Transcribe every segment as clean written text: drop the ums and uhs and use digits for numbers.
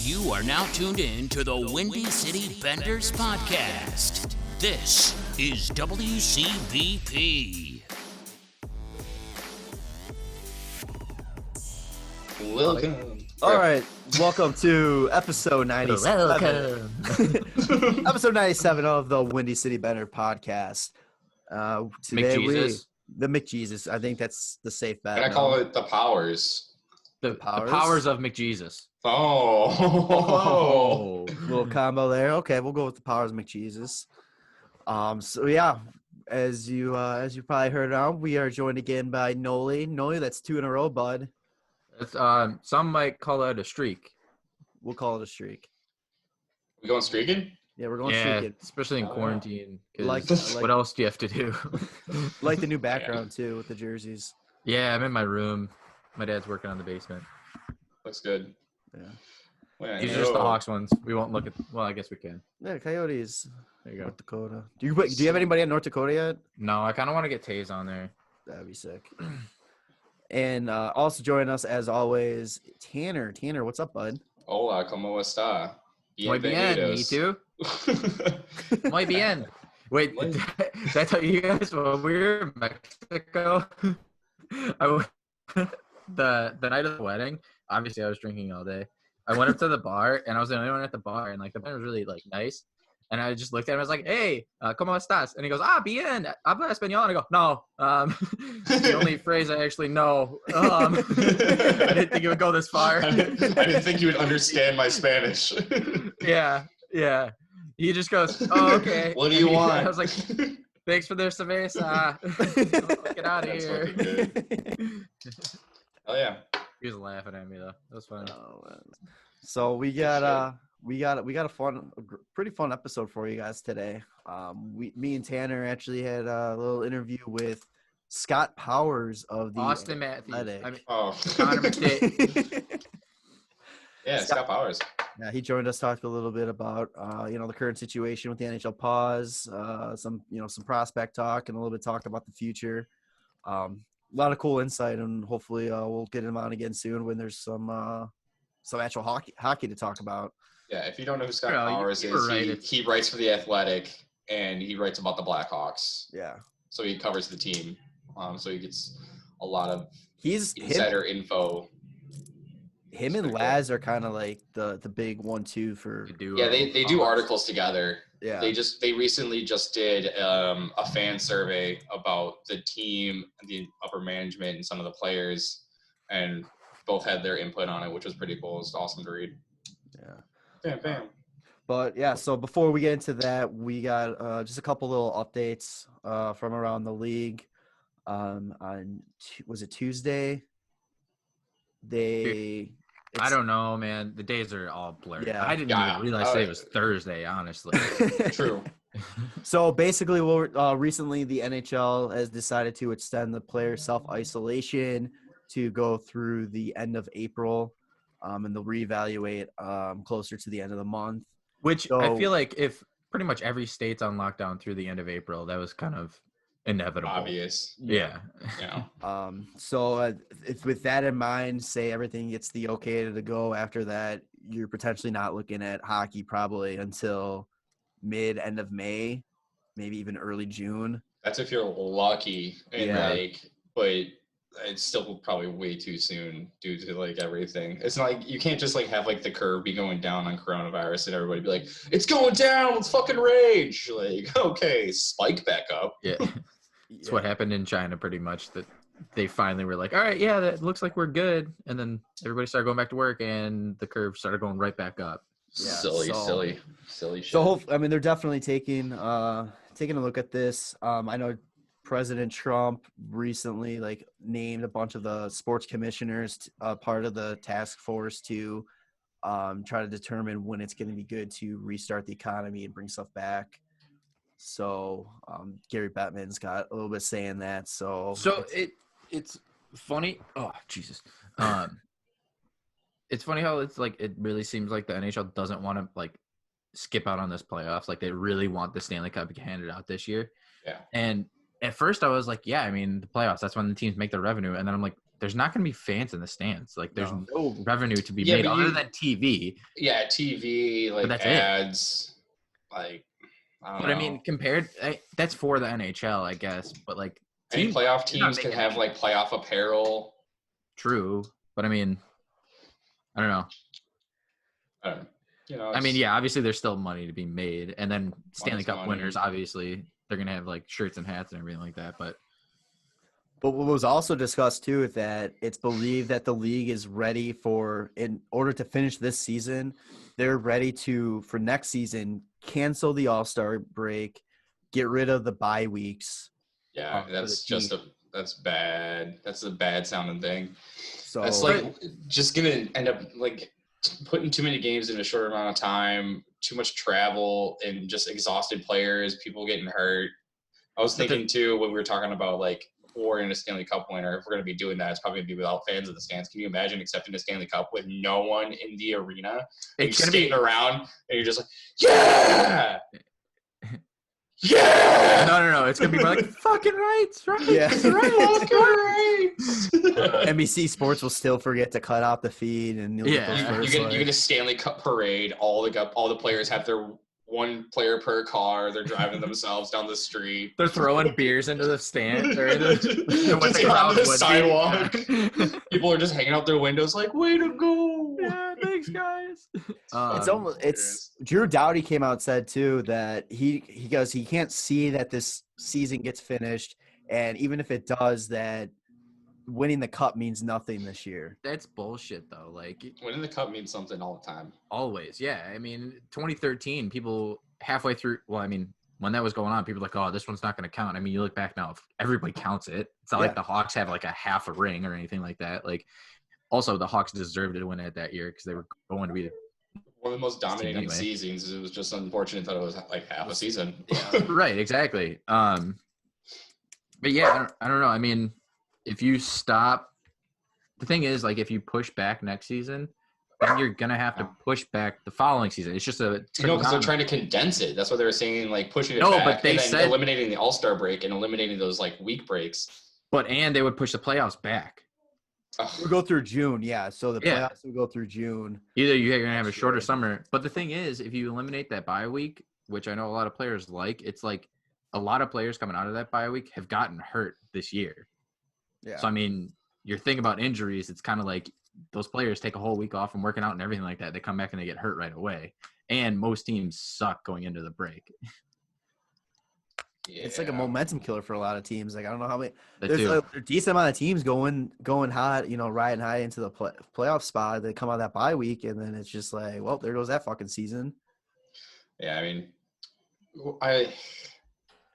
You are now tuned in to the Windy City Benders podcast. This is WCBP. Welcome. All right, welcome to episode 97. Episode 97 of the Windy City Bender podcast. Today McJesus. the McJesus. I think that's the safe bet. And I call it the Powers. The Powers? powers of McJesus. Oh. Little combo there. Okay, we'll go with the powers of McJesus. So yeah, as you probably heard on, we are joined again by Nolly. Nolly, that's 2 in a row, bud. It's, some might call it a streak. We'll call it a streak. We going streaking? Yeah, we're going Yeah, streaking. especially in quarantine. 'Cause Like- what else do you have to do? Like the new background too with the jerseys. Yeah, I'm in my room. My dad's working on the basement. Looks good. Yeah. Well, These are just the Hawks ones. We won't look at. Well, I guess we can. Yeah, Coyotes. There you go. North Dakota. Do you have anybody in North Dakota yet? No, I kind of want to get Taze on there. That'd be sick. And also joining us as always, Tanner. Tanner, what's up, bud? Hola, ¿cómo está? Muy bien, me too. Muy bien. Wait, What? did I tell you guys when we were in Mexico? The night of the wedding, obviously I was drinking all day. I went up to the bar and I was the only one at the bar, and like the bar was really like nice. And I just looked at him. I was like, "Hey, ¿cómo estás?" And he goes, "Bien. Habla español." And I go, "No." The only phrase I actually know. I didn't think it would go this far. I didn't think you would understand my Spanish. Yeah. He just goes, "Oh, okay." What do you want? I was like, "Thanks for the cerveza. Get out of That's here." fucking good. Oh yeah. He was laughing at me though. That was fun. So we got a pretty fun episode for you guys today. Me and Tanner actually had a little interview with Scott Powers of the Austin Matthews. Athletic. I mean, Oh. Connor McDavid. Yeah, Scott Powers. Yeah, he joined us, talked a little bit about the current situation with the NHL pause, some prospect talk, and a little bit talk about the future. A lot of cool insight, and hopefully we'll get him on again soon when there's some actual hockey to talk about. Yeah, if you don't know who Scott No, Powers you were is, right. he writes for the Athletic, and he writes about the Blackhawks. Yeah, So he covers the team. So he gets a lot of he's insider info. him and Laz are kind of like the big 1-2 for Yeah, they do articles together. yeah. They recently just did a fan survey about the team, the upper management, and some of the players, and both had their input on it, which was pretty cool. It was awesome to read. Yeah. Bam, bam. But yeah, so before we get into that, we got just a couple little updates from around the league. Was it Tuesday? I don't know, man. The days are all blurred. Yeah. I didn't Yeah. even realize today was Thursday, honestly. True. So basically, recently the NHL has decided to extend the player self-isolation to go through the end of April, and they'll reevaluate closer to the end of the month. Which I So- feel like if pretty much every state's on lockdown through the end of April, that was kind of inevitable. Obvious. Yeah. You know. So if with that in mind, say everything gets the okay to go after that, you're potentially not looking at hockey probably until end of May, maybe even early June. That's if you're lucky. And Yeah. but it's still probably way too soon due to like everything. It's not like you can't just like have like the curve be going down on coronavirus and everybody be like, it's going down, let's fucking rage. Like, okay, spike back up. Yeah. It's what happened in China pretty much, that they finally were like, all right, yeah, that looks like we're good. And then everybody started going back to work and the curve started going right back up. Yeah, Silly shit. So they're definitely taking a look at this. I know President Trump recently named a bunch of the sports commissioners part of the task force to try to determine when it's going to be good to restart the economy and bring stuff back. So Gary Bettman's got a little bit saying that. So it's funny. Oh, Jesus. It's funny how it's like it really seems like the NHL doesn't want to like skip out on this playoffs. Like they really want the Stanley Cup handed out this year. Yeah. And at first I was like, yeah, I mean the playoffs, that's when the teams make their revenue. And then I'm like, there's not going to be fans in the stands. Like, there's no revenue to be Yeah, made but other than TV. Yeah, TV, like that's ads, I don't know. I mean, that's for the NHL, I guess. But like, any playoff teams can have like playoff apparel. True, but I mean, I don't know. I mean, yeah, obviously there's still money to be made, and then Stanley Cup winners, obviously, they're gonna have like shirts and hats and everything like that. But what was also discussed too is that it's believed that the league is ready in order to finish this season, they're ready to, for next season, cancel the All-Star break, get rid of the bye weeks. Yeah, that's bad. That's a bad sounding thing. So that's like just gonna end up like putting too many games in a short amount of time, too much travel, and just exhausted players, people getting hurt. I was thinking too when we were talking about like awarding a Stanley Cup winner, if we're going to be doing that, it's probably going to be without fans in the stands. Can you imagine accepting a Stanley Cup with no one in the arena? It's going to be around, and you're just like, yeah! Yeah! No. It's going to be like, fucking rights, right? Yeah. Fucking rights! NBC Sports will still forget to cut out the feed, and you'll get those you get a Stanley Cup parade. All the players have their one player per car. They're driving themselves down the street. They're throwing beers into the stand or on the sidewalk. People are just hanging out their windows like, way to go. Yeah, thanks, guys. It's Drew Doughty came out and said too that he goes, he can't see that this season gets finished, and even if it does, that winning the cup means nothing this year. That's bullshit, though. Like, winning the cup means something all the time. Always, yeah. I mean, 2013, people halfway through. Well, I mean, when that was going on, people were like, "Oh, this one's not going to count." I mean, you look back now, everybody counts it. It's not like the Hawks have like a half a ring or anything like that. Like, also the Hawks deserved to win it that year because they were going to be one of the most dominating seasons. It was just unfortunate that it was like half a season. Yeah. Right, exactly. But yeah, I don't know. I mean, if you stop, the thing is, like, if you push back next season, then you're gonna have to push back the following season. It's just because they're trying to condense it. That's what they were saying, like pushing it back, but they said eliminating the All-Star break and eliminating those like week breaks. And they would push the playoffs back. We'll go through June, so the playoffs will go through June. Either you're gonna have a shorter summer, but the thing is, if you eliminate that bye week, which I know a lot of players like, it's like a lot of players coming out of that bye week have gotten hurt this year. Yeah. So I mean, you're thinking about injuries. It's kind of like those players take a whole week off from working out and everything like that. They come back and they get hurt right away. And most teams suck going into the break. Yeah. It's like a momentum killer for a lot of teams. Like, I don't know how many. There's a decent amount of teams going hot, riding high into the playoff spot. They come out of that bye week, and then it's just like, well, there goes that fucking season. Yeah, I mean, I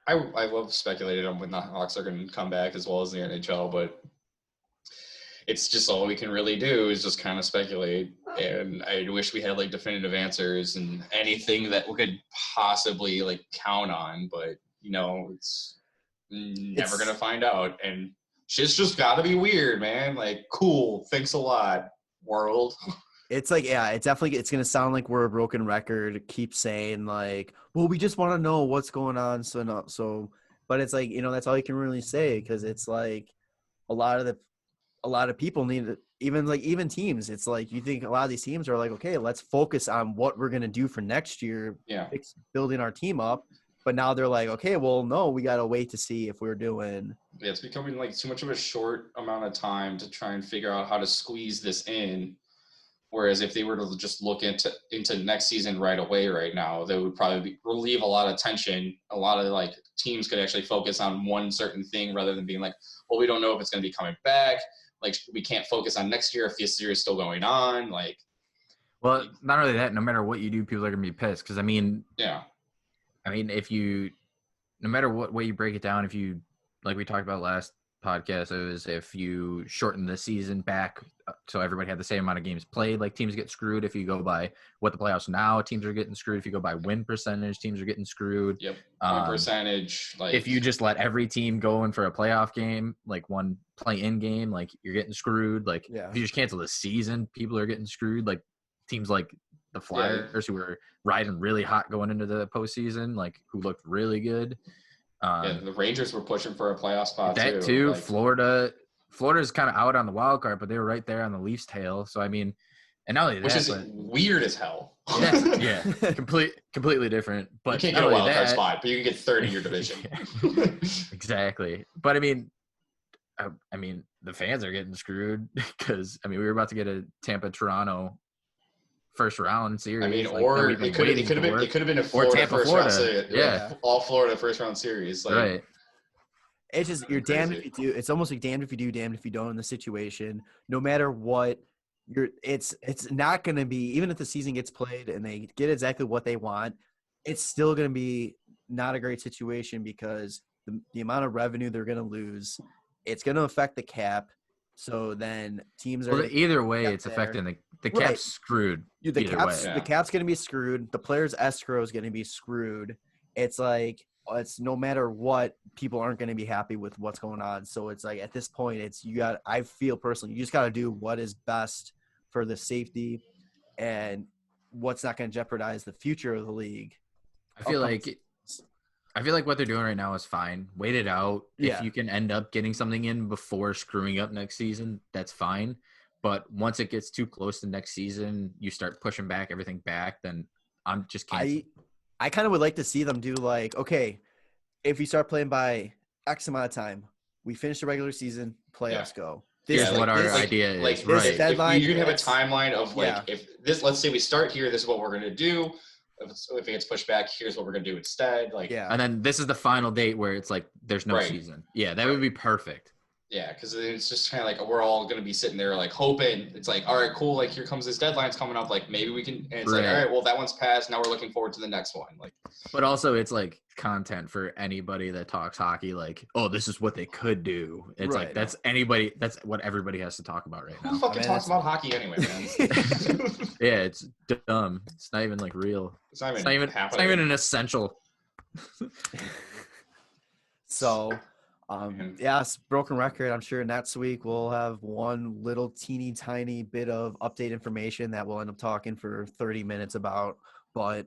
love speculating on when the Hawks are going to come back as well as the NHL, but it's just all we can really do is just kind of speculate. And I wish we had like definitive answers and anything that we could possibly like count on, but it's never going to find out. And shit's just got to be weird, man. Like, cool. Thanks a lot, world. It's like, it's going to sound like we're a broken record. Keep saying like, well, we just want to know what's going on. But it's like, that's all you can really say. Cause it's like a lot of people need it. Even teams. It's like, you think a lot of these teams are like, okay, let's focus on what we're going to do for next year. Yeah. Building our team up. But now they're like, okay, well, no, we got to wait to see if we're doing. Yeah. It's becoming like too much of a short amount of time to try and figure out how to squeeze this in. Whereas if they were to just look into next season right away right now, they would probably relieve a lot of tension. A lot of like teams could actually focus on one certain thing rather than being like, well, we don't know if it's going to be coming back. Like, we can't focus on next year if this year is still going on. Like, well, not only that, no matter what you do, people are going to be pissed. Because, if you, no matter what way you break it down, if you, like we talked about last podcast, it was if you shorten the season back so everybody had the same amount of games played, like teams get screwed. If you go by what the playoffs now, teams are getting screwed. If you go by win percentage, teams are getting screwed. Yep. Win percentage. Like, if you just let every team go in for a playoff game, like one play-in game, like you're getting screwed. Like if you just cancel the season, people are getting screwed. Like teams like the Flyers who were riding really hot going into the postseason, like who looked really good. The Rangers were pushing for a playoff spot too. Like, Florida's kind of out on the wild card, but they were right there on the Leafs' tail. So I mean, and not only that, Which is but weird as hell. yeah, completely different. But You can't not get a only wild card that- spot, but you can get third in your division. Exactly. But I mean, the fans are getting screwed because we were about to get a Tampa-Toronto first round series. I mean, like, or that we've been it could waiting have been a or Florida Tampa, first Florida. round series. Yeah. All Florida first round series. Like, Right. It's just you're damned if you do. It's almost like damned if you do, damned if you don't in the situation. No matter what, it's not going to be, even if the season gets played and they get exactly what they want, it's still going to be not a great situation because the amount of revenue they're going to lose, it's going to affect the cap. So then teams are Either way, it's affecting the cap's Right. screwed. The either cap's way. the cap's going to be screwed. The players' escrow is going to be screwed. It's like it's no matter what, people aren't going to be happy with what's going on. So it's like at this point, I feel personally, you just got to do what is best for the safety and what's not going to jeopardize the future of the league. I feel like what they're doing right now is fine. Wait it out. Yeah. If you can end up getting something in before screwing up next season, that's fine. But once it gets too close to next season, you start pushing everything back, then I'm just canceling. I kind of would like to see them do like, okay, if we start playing by X amount of time, we finish the regular season, playoffs go. Here's what our idea is. Like right. this deadline, you can have a timeline of like, yeah. if this, let's say we start here, this is what we're going to do. If it gets pushed back, here's what we're going to do instead. Like, Yeah. And then this is the final date where it's like there's no Right. season. Yeah, that would be perfect. yeah, because it's just kind of like we're all going to be sitting there like hoping. It's like, all right, cool. Like here comes this deadline's coming up. Like maybe we can. And it's like, Right. all right, well that one's passed. Now we're looking forward to the next one. Like, But also it's like content for anybody that talks hockey, like, oh, this is what they could do. It's Right. like that's what everybody has to talk about right who now. fucking Man, talks it's- about hockey anyway, man? Yeah, it's dumb. It's not even like real. It's not It's not even an essential. So, Mhm. yes, broken record. I'm sure next week we'll have one little teeny tiny bit of update information that we'll end up talking for 30 minutes about. But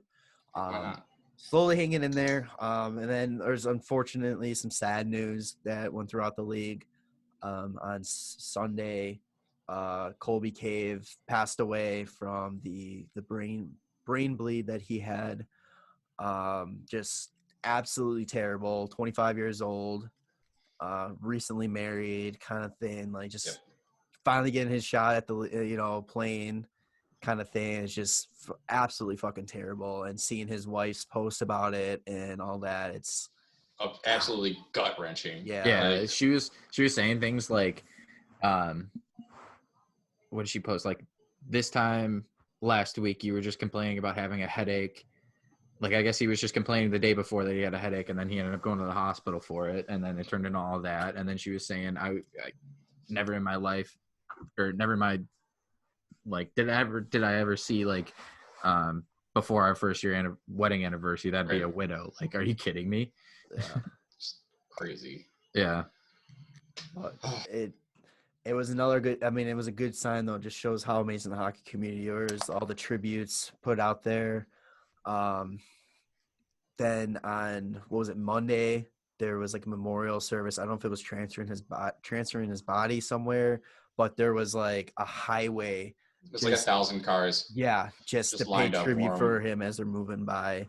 Why not? slowly hanging in there. And then there's unfortunately some sad news that went throughout the league. On Sunday, Colby Cave passed away from the brain bleed that he had. Just absolutely terrible. 25 years old, recently married, kind of thing. Like just Yep. finally getting his shot at the playing kind of thing. It's just absolutely fucking terrible. And seeing his wife's post about it and all that, it's Absolutely gut wrenching. Yeah, Like, she was saying things like, what did she post? Like, this time last week you were just complaining about having a headache. Like, I guess he was just complaining the day before that he had a headache, and then he ended up going to the hospital for it, and then it turned into all of that. And then she was saying, I never in my life, or never in my, like, did I ever see, like, before our first year wedding anniversary, that'd be Right. a widow. Like, are you kidding me? yeah. crazy. Yeah. But it was another good. I mean, it was a good sign though. It just shows how amazing the hockey community is. All the tributes put out there. Then on Monday, there was like a memorial service. I don't know if it was transferring his body somewhere, but there was like a highway. It's like 1,000 cars. Yeah, just Just to pay lined up tribute for for him as they're moving by.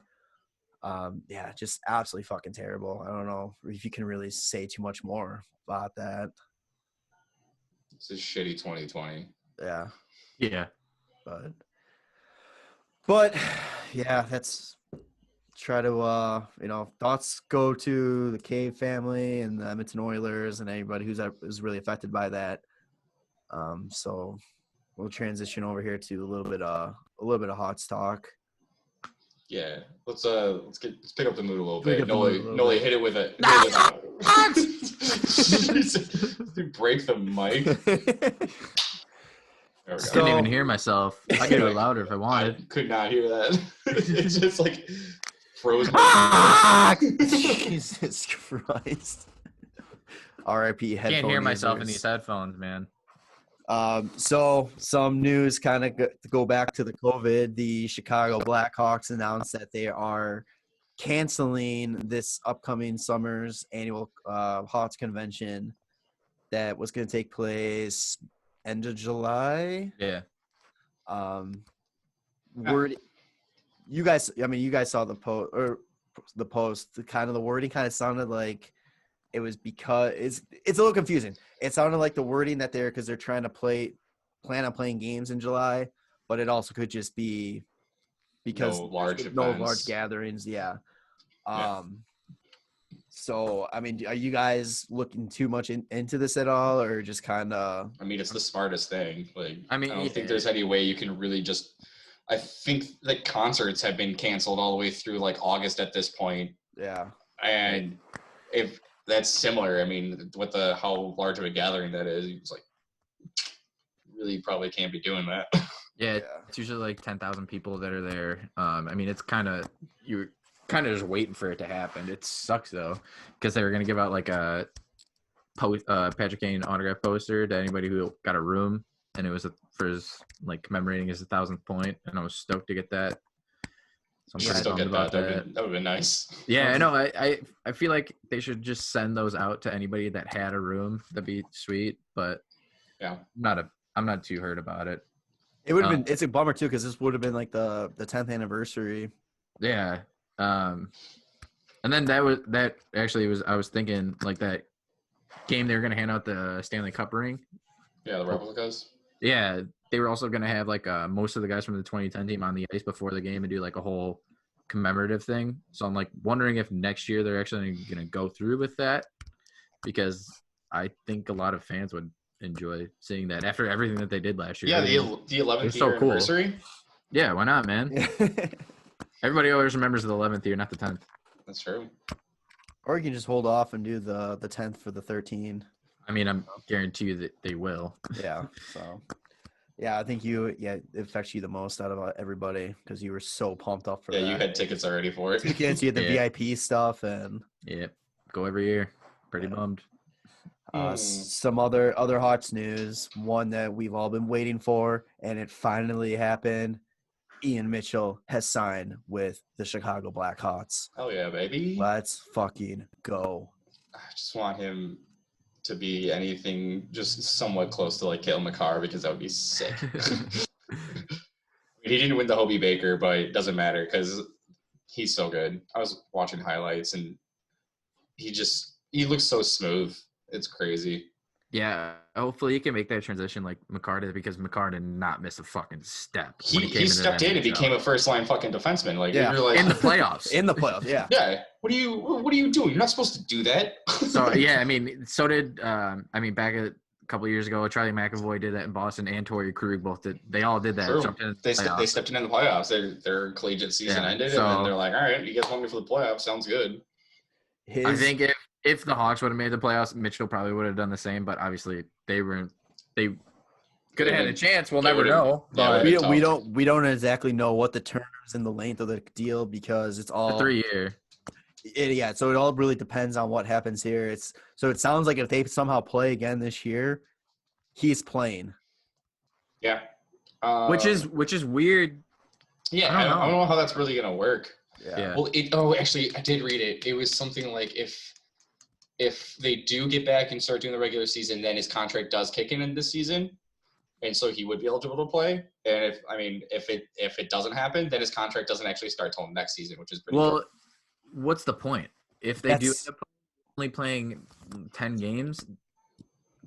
Yeah, just absolutely fucking terrible. I don't know if you can really say too much more about that. It's a shitty 2020. Yeah, Yeah. but yeah, that's try to thoughts go to the Cave family and the Edmonton Oilers and anybody who's really affected by that. So we'll transition over here to a little bit of Hawks talk. Yeah, let's pick up the mood a little Pick bit. up the mood a little Nolly, bit. hit it with it. Dude, break the mic. There we go. I couldn't So- even hear myself. I could do it louder if I I wanted. could not hear that. It's just like froze my Jesus Christ. R.I.P. headphone Can't hear myself in users. these headphones, man. So some news kind of go back to the COVID. The Chicago Blackhawks announced that they are canceling this upcoming summer's annual Hawks convention. that was going to take place end of July. Yeah. Word, you guys saw the post the kind of the wording kind of sounded like it was because it's a little confusing. It sounded like the wording that because they're trying to plan on playing games in July, but it also could just be because no large gatherings. Yeah. Yeah. So, I mean, are you guys looking too much into this at all, or just kind of? I mean, it's the smartest thing. Like, I mean, I don't think there's any way you can really just. I think that concerts have been canceled all the way through like August at this point. Yeah. And if that's similar, I mean, with how large of a gathering that is, it's like really probably can't be doing that. Yeah, it's usually like 10,000 people that are there. I mean, it's you're kind of just waiting for it to happen. It sucks though, because they were gonna give out like a Patrick Kane autograph poster to anybody who got a room, and it was for his like commemorating his 1,000th point, and I was stoked to get that. So I'm pretty still bummed get about that. that. That would be nice. Yeah, I know. I feel like they should just send those out to anybody that had a room. That'd be sweet, but yeah, I'm not too hurt about it. It would have been. It's a bummer too, because this would have been like the 10th anniversary. Yeah. And then I was thinking like that game they were gonna hand out the Stanley Cup ring. Yeah, the replicas. Yeah, they were also gonna have like most of the guys from the 2010 team on the ice before the game and do like a whole commemorative thing. So I'm like wondering if next year they're actually gonna go through with that, because I think a lot of fans would enjoy seeing that after everything that they did last year. Yeah, the 11th year anniversary. Yeah, why not, man? Everybody always remembers the 11th year, not the 10th. That's true. Or you can just hold off and do the 10th for the 13. I mean, I'm guarantee you that they will. Yeah. So, yeah, I think it affects you the most out of everybody, because you were so pumped up for that. Yeah, you had tickets already for it. Tickets, you had the VIP stuff, and go every year. Pretty bummed. Some other Hawks news. One that we've all been waiting for, and it finally happened. Ian Mitchell has signed with the Chicago Blackhawks. Oh yeah, baby. Let's fucking go. I just want him to be anything just somewhat close to like Cale Makar, because that would be sick. He didn't win the Hobie Baker, but it doesn't matter because he's so good. I was watching highlights and he looks so smooth. It's crazy. Yeah, hopefully he can make that transition like Makar did, because Makar did not miss a fucking step. He stepped in and became a first-line fucking defenseman. Like, yeah. You're like in the playoffs. Yeah. Yeah. What are you doing? You're not supposed to do that. So yeah, I mean, so did back a couple of years ago, Charlie McAvoy did that in Boston, and Torrey Krug both did. They all did that. True. They stepped in the playoffs. Their collegiate season ended, and then they're like, all right, you guys want me for the playoffs? Sounds good. I think if the Hawks would have made the playoffs, Mitchell probably would have done the same, but obviously they could have had a chance. We'll never know. But we don't exactly know what the terms and the length of the deal, because it's all 3 year. Yeah, so it all really depends on what happens here. So it sounds like if they somehow play again this year, he's playing. Yeah. Which is weird. Yeah, I don't know how that's really gonna work. Yeah. Well, actually, I did read it. It was something like if they do get back and start doing the regular season, then his contract does kick in this season, and so he would be eligible to play. And if it doesn't happen, then his contract doesn't actually start till next season, which is pretty cool. What's the point if they do end up only playing 10 games?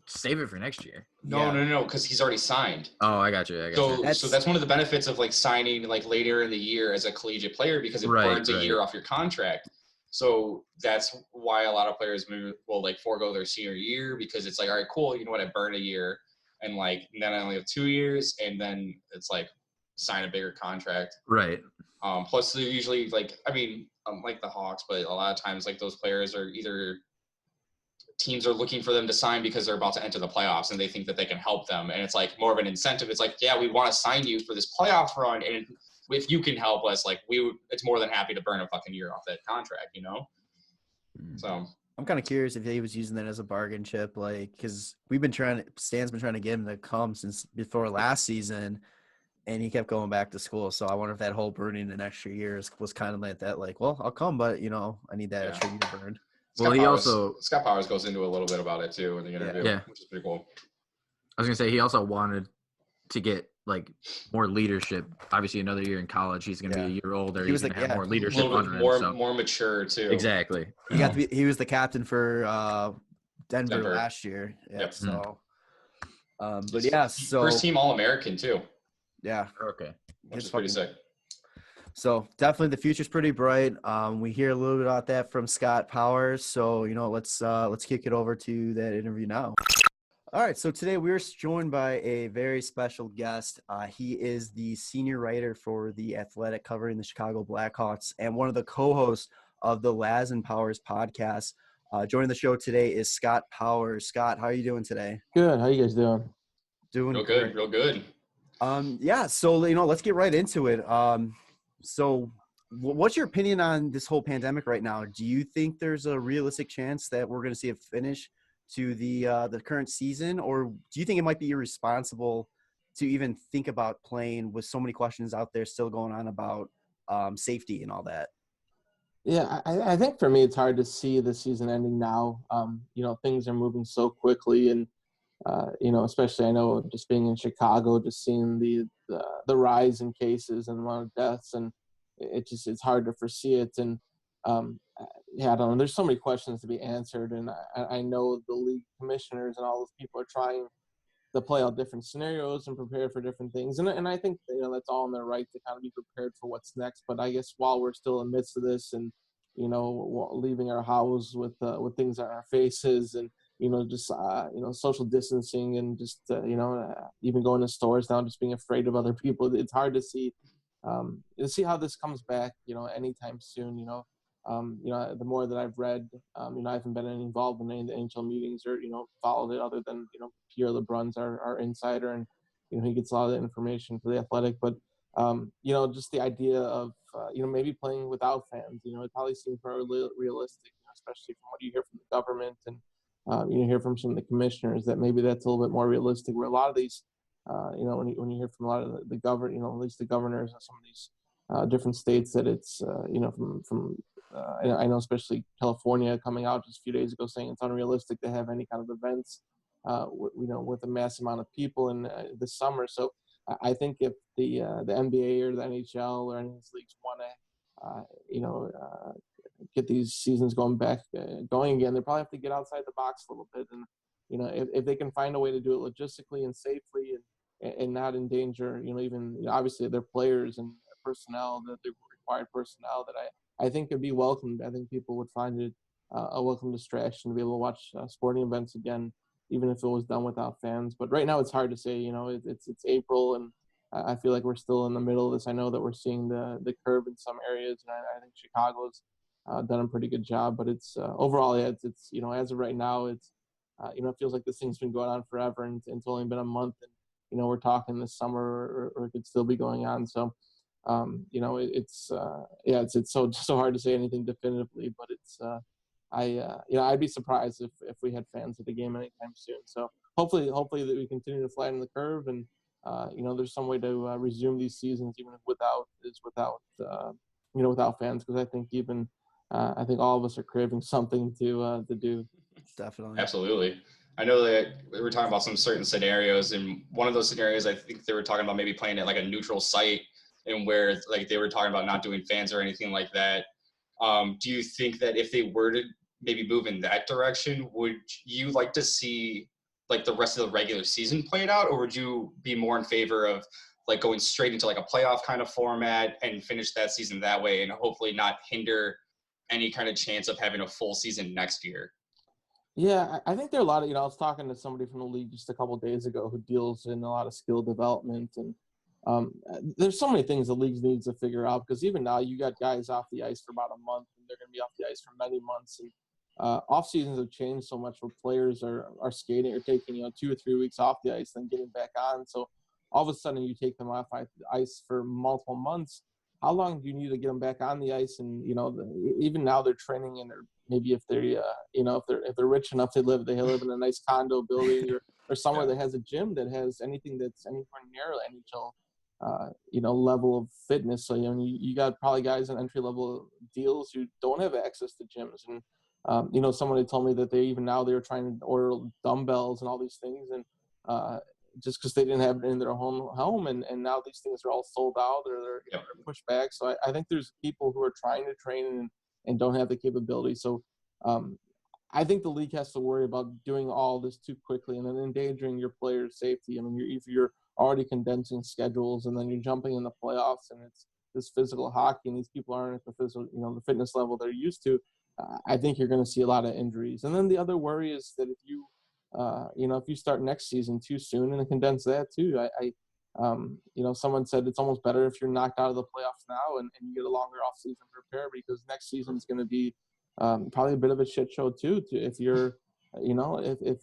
Save it for next year. No, because he's already signed. Oh, I got you. So that's one of the benefits of like signing like later in the year as a collegiate player, because it burns a year off your contract. So that's why a lot of players will like forego their senior year, because it's like, all right, cool. You know what? I burned a year, and like then I only have 2 years, and then it's like sign a bigger contract. Right. Plus, they're usually like, I mean, like the Hawks, but a lot of times like those players are either teams are looking for them to sign because they're about to enter the playoffs and they think that they can help them, and it's like more of an incentive. It's like, yeah, we want to sign you for this playoff run, and if you can help us, like it's more than happy to burn a fucking year off that contract, you know? So I'm kind of curious if he was using that as a bargain chip, like, because Stan's been trying to get him to come since before last season, and he kept going back to school. So I wonder if that whole burning an extra year was kind of like that, like, well, I'll come, but I need that extra year burned. Scott Powers goes into a little bit about it too in the interview, which is pretty cool. I was gonna say he also wanted to get like more leadership. Obviously, another year in college, he's gonna be a year older. He's gonna have more leadership under him. More mature too. Exactly. He was the captain for Denver last year. Yeah. Yep. So, but yeah, so first team All-American too. Yeah. Okay. Which is pretty sick. So definitely the future's pretty bright. We hear a little bit about that from Scott Powers. So, let's kick it over to that interview now. All right. So today we're joined by a very special guest. He is the senior writer for The Athletic covering the Chicago Blackhawks and one of the co-hosts of the Laz and Powers podcast. Joining the show today is Scott Powers. Scott, how are you doing today? Good. How you guys doing? Doing real good. Real good. Yeah. So, let's get right into it. So what's your opinion on this whole pandemic right now? Do you think there's a realistic chance that we're going to see a finish to the current season, or do you think it might be irresponsible to even think about playing with so many questions out there still going on about safety and all that? Yeah, I think for me it's hard to see the season ending now. Things are moving so quickly, and especially I know just being in Chicago, just seeing the rise in cases and the amount of deaths, and it's hard to foresee it. And I don't know. There's so many questions to be answered, and I know the league commissioners and all those people are trying to play out different scenarios and prepare for different things. And I think that's all in their right to kind of be prepared for what's next. But I guess while we're still in the midst of this, and leaving our house with things on our faces, and social distancing, and just even going to stores now, just being afraid of other people, it's hard to see how this comes back anytime soon. The more that I've read, I haven't been involved in any of the NHL meetings or followed it, other than Pierre LeBrun's our insider, and he gets a lot of the information for The Athletic. But just the idea of maybe playing without fans, it probably seems very realistic, especially from what you hear from the government, and you hear from some of the commissioners that maybe that's a little bit more realistic. Where a lot of these, when you hear from a lot of the government, at least the governors of some of these different states, that it's from I know especially California coming out just a few days ago saying it's unrealistic to have any kind of events, with a mass amount of people in this summer. So I think if the NBA or the NHL or any of these leagues want to, get these seasons going again, they probably have to get outside the box a little bit. And if they can find a way to do it logistically and safely and not endanger, even obviously their players and personnel, that they're required personnel, that I think could be welcomed. I think people would find it a welcome distraction to be able to watch sporting events again, even if it was done without fans. But right now it's hard to say. It's April, and I feel like we're still in the middle of this. I know that we're seeing the curve in some areas, and I think Chicago's done a pretty good job. But it's overall, it's as of right now, it's it feels like this thing's been going on forever, and it's only been a month, and we're talking this summer, or it could still be going on. So. It's so hard to say anything definitively, but it's I'd be surprised if we had fans at the game anytime soon. So hopefully that we continue to flatten the curve, and there's some way to resume these seasons even without fans, because I think I think all of us are craving something to do. Definitely. Absolutely. I know that we were talking about some certain scenarios, and one of those scenarios, I think they were talking about maybe playing at like a neutral site, and where like they were talking about not doing fans or anything like that. Do you think that if they were to maybe move in that direction, would you like to see like the rest of the regular season played out, or would you be more in favor of like going straight into like a playoff kind of format and finish that season that way, and hopefully not hinder any kind of chance of having a full season next year? Yeah, I think there are a lot of, I was talking to somebody from the league just a couple of days ago who deals in a lot of skill development, and there's so many things the league needs to figure out, because even now you got guys off the ice for about a month, and they're going to be off the ice for many months. And off seasons have changed so much, where players are skating or taking 2 or 3 weeks off the ice, then getting back on. So all of a sudden you take them off the ice for multiple months. How long do you need to get them back on the ice? And even now they're training, and maybe if they're if they're rich enough, they live in a nice condo building or somewhere that has a gym that has anything that's anywhere near NHL level of fitness. So you got probably guys in entry level deals who don't have access to gyms, and Someone had told me that they were trying to order dumbbells and all these things, and just because they didn't have it in their home, and now these things are all sold out or they're pushed back. So I think there's people who are trying to train and don't have the capability. So I think the league has to worry about doing all this too quickly and then endangering your players' safety. I mean, if you're already condensing schedules and then you're jumping in the playoffs and it's this physical hockey and these people aren't at the physical, the fitness level they're used to, I think you're going to see a lot of injuries. And then the other worry is that if you start next season too soon and condense that too, someone said it's almost better if you're knocked out of the playoffs now and you get a longer off season to prepare, because next season is going to be probably a bit of a shit show too. If you're, if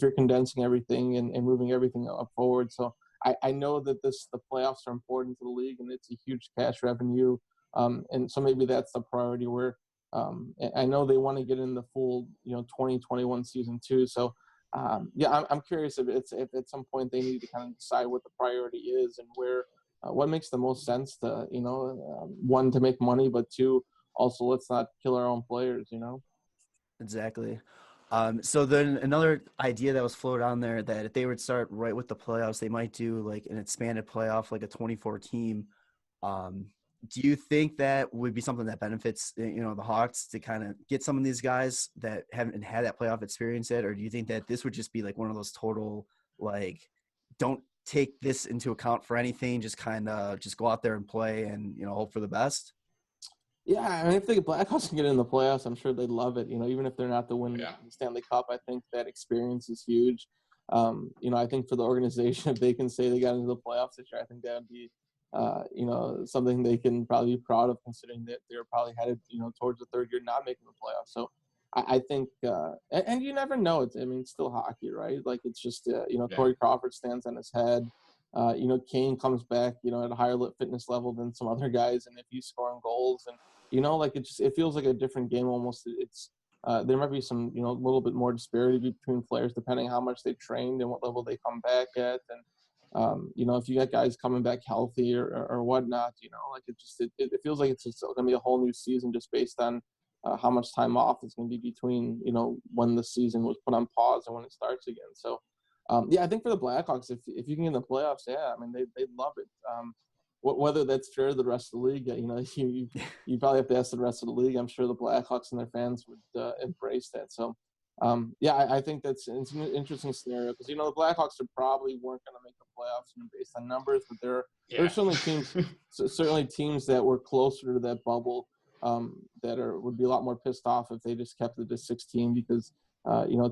you're condensing everything and moving everything up forward. So I know that the playoffs are important to the league and it's a huge cash revenue. And so maybe that's the priority where I know they want to get in the full, 2021 season too. So I'm curious if at some point they need to kind of decide what the priority is and where, what makes the most sense to, one, to make money, but two, also let's not kill our own players, Exactly. So then another idea that was floated on there, that if they would start right with the playoffs, they might do like an expanded playoff, like a 24 team. Do you think that would be something that benefits, the Hawks to kind of get some of these guys that haven't had that playoff experience yet? Or do you think that this would just be like one of those total, like, don't take this into account for anything, just kind of just go out there and play and, hope for the best? Yeah, I mean, if the Blackhawks can get in the playoffs, I'm sure they'd love it. Even if they're not the winner of the Stanley Cup, I think that experience is huge. I think for the organization, if they can say they got into the playoffs this year, I think that would be, something they can probably be proud of, considering that they're probably headed, towards the third year not making the playoffs. So I think, and you never know. It's still hockey, right? Like, it's just, Corey Crawford stands on his head. Kane comes back, at a higher fitness level than some other guys, and if he's scoring goals, and it feels like a different game almost. It's there might be some a little bit more disparity between players depending how much they trained and what level they come back at, and if you got guys coming back healthy or whatnot, it feels like it's just going to be a whole new season just based on how much time off is going to be between when the season was put on pause and when it starts again. So. I think for the Blackhawks, if you can get in the playoffs, they'd love it. Whether that's fair to the rest of the league, you probably have to ask the rest of the league. I'm sure the Blackhawks and their fans would embrace that. So, I think it's an interesting scenario because the Blackhawks probably weren't going to make the playoffs based on numbers, but there are certainly teams that were closer to that bubble that would be a lot more pissed off if they just kept it to 16 because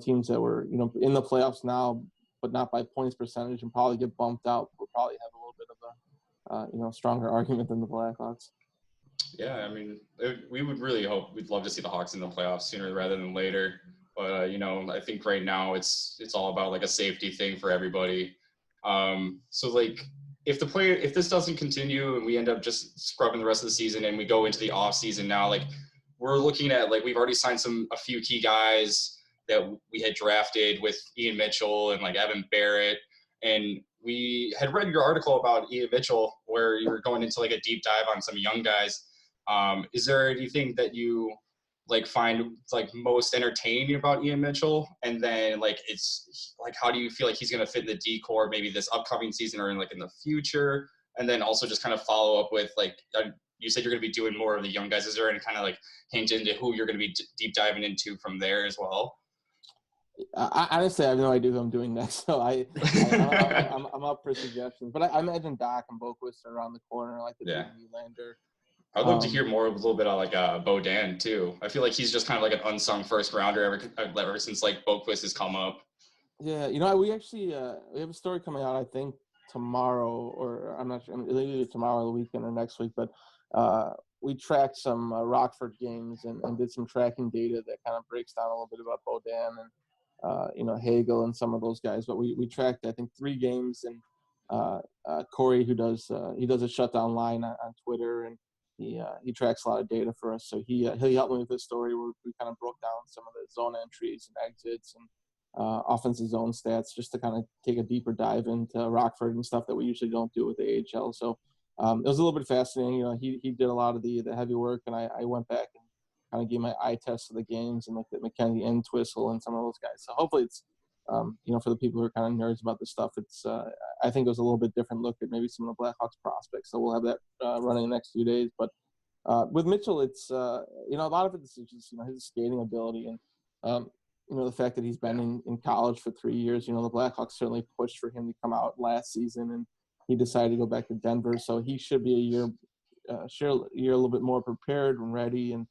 teams that were in the playoffs now, but not by points percentage and probably get bumped out, will probably have a little bit of a stronger argument than the Blackhawks. Yeah, I mean, we would really hope, we'd love to see the Hawks in the playoffs sooner rather than later. But, I think right now it's all about like a safety thing for everybody. So like if this doesn't continue and we end up just scrubbing the rest of the season and we go into the off season now, like we're looking at, like, we've already signed a few key guys that we had drafted with Ian Mitchell and like Evan Barrett. And we had read your article about Ian Mitchell where you were going into like a deep dive on some young guys. Is there anything that you like find like most entertaining about Ian Mitchell? And then like, it's like, how do you feel like he's going to fit in the D-core maybe this upcoming season or in the future? And then also just kind of follow up with like, you said you're going to be doing more of the young guys. Is there any kind of like hint into who you're going to be deep diving into from there as well? I honestly, I have no idea who I'm doing next, so I'm up for suggestions. But I imagine Doc and Boquist are around the corner, like the Nylander. I'd love to hear more, a little bit on like Bodan too. I feel like he's just kind of like an unsung first rounder ever since like Boquist has come up. Yeah, we actually we have a story coming out, I think tomorrow, or I'm not sure, either tomorrow or the weekend or next week. But we tracked some Rockford games and did some tracking data that kind of breaks down a little bit about Bodan and Hagel and some of those guys. But we tracked, I think, 3 games, and Corey, who does he does a shutdown line on Twitter, and he tracks a lot of data for us. So he helped me with this story where we kind of broke down some of the zone entries and exits and offensive zone stats, just to kind of take a deeper dive into Rockford and stuff that we usually don't do with the AHL. So it was a little bit fascinating. He did a lot of the heavy work, and I went back kind of gave my eye test of the games and looked at McKenzie and Twistle and some of those guys. So hopefully it's, for the people who are kind of nerds about this stuff, it's I think it was a little bit different look at maybe some of the Blackhawks prospects. So we'll have that running the next few days. But with Mitchell, it's a lot of it is just his skating ability and the fact that he's been in college for 3 years. The Blackhawks certainly pushed for him to come out last season, and he decided to go back to Denver. So he should be a year a little bit more prepared and ready. And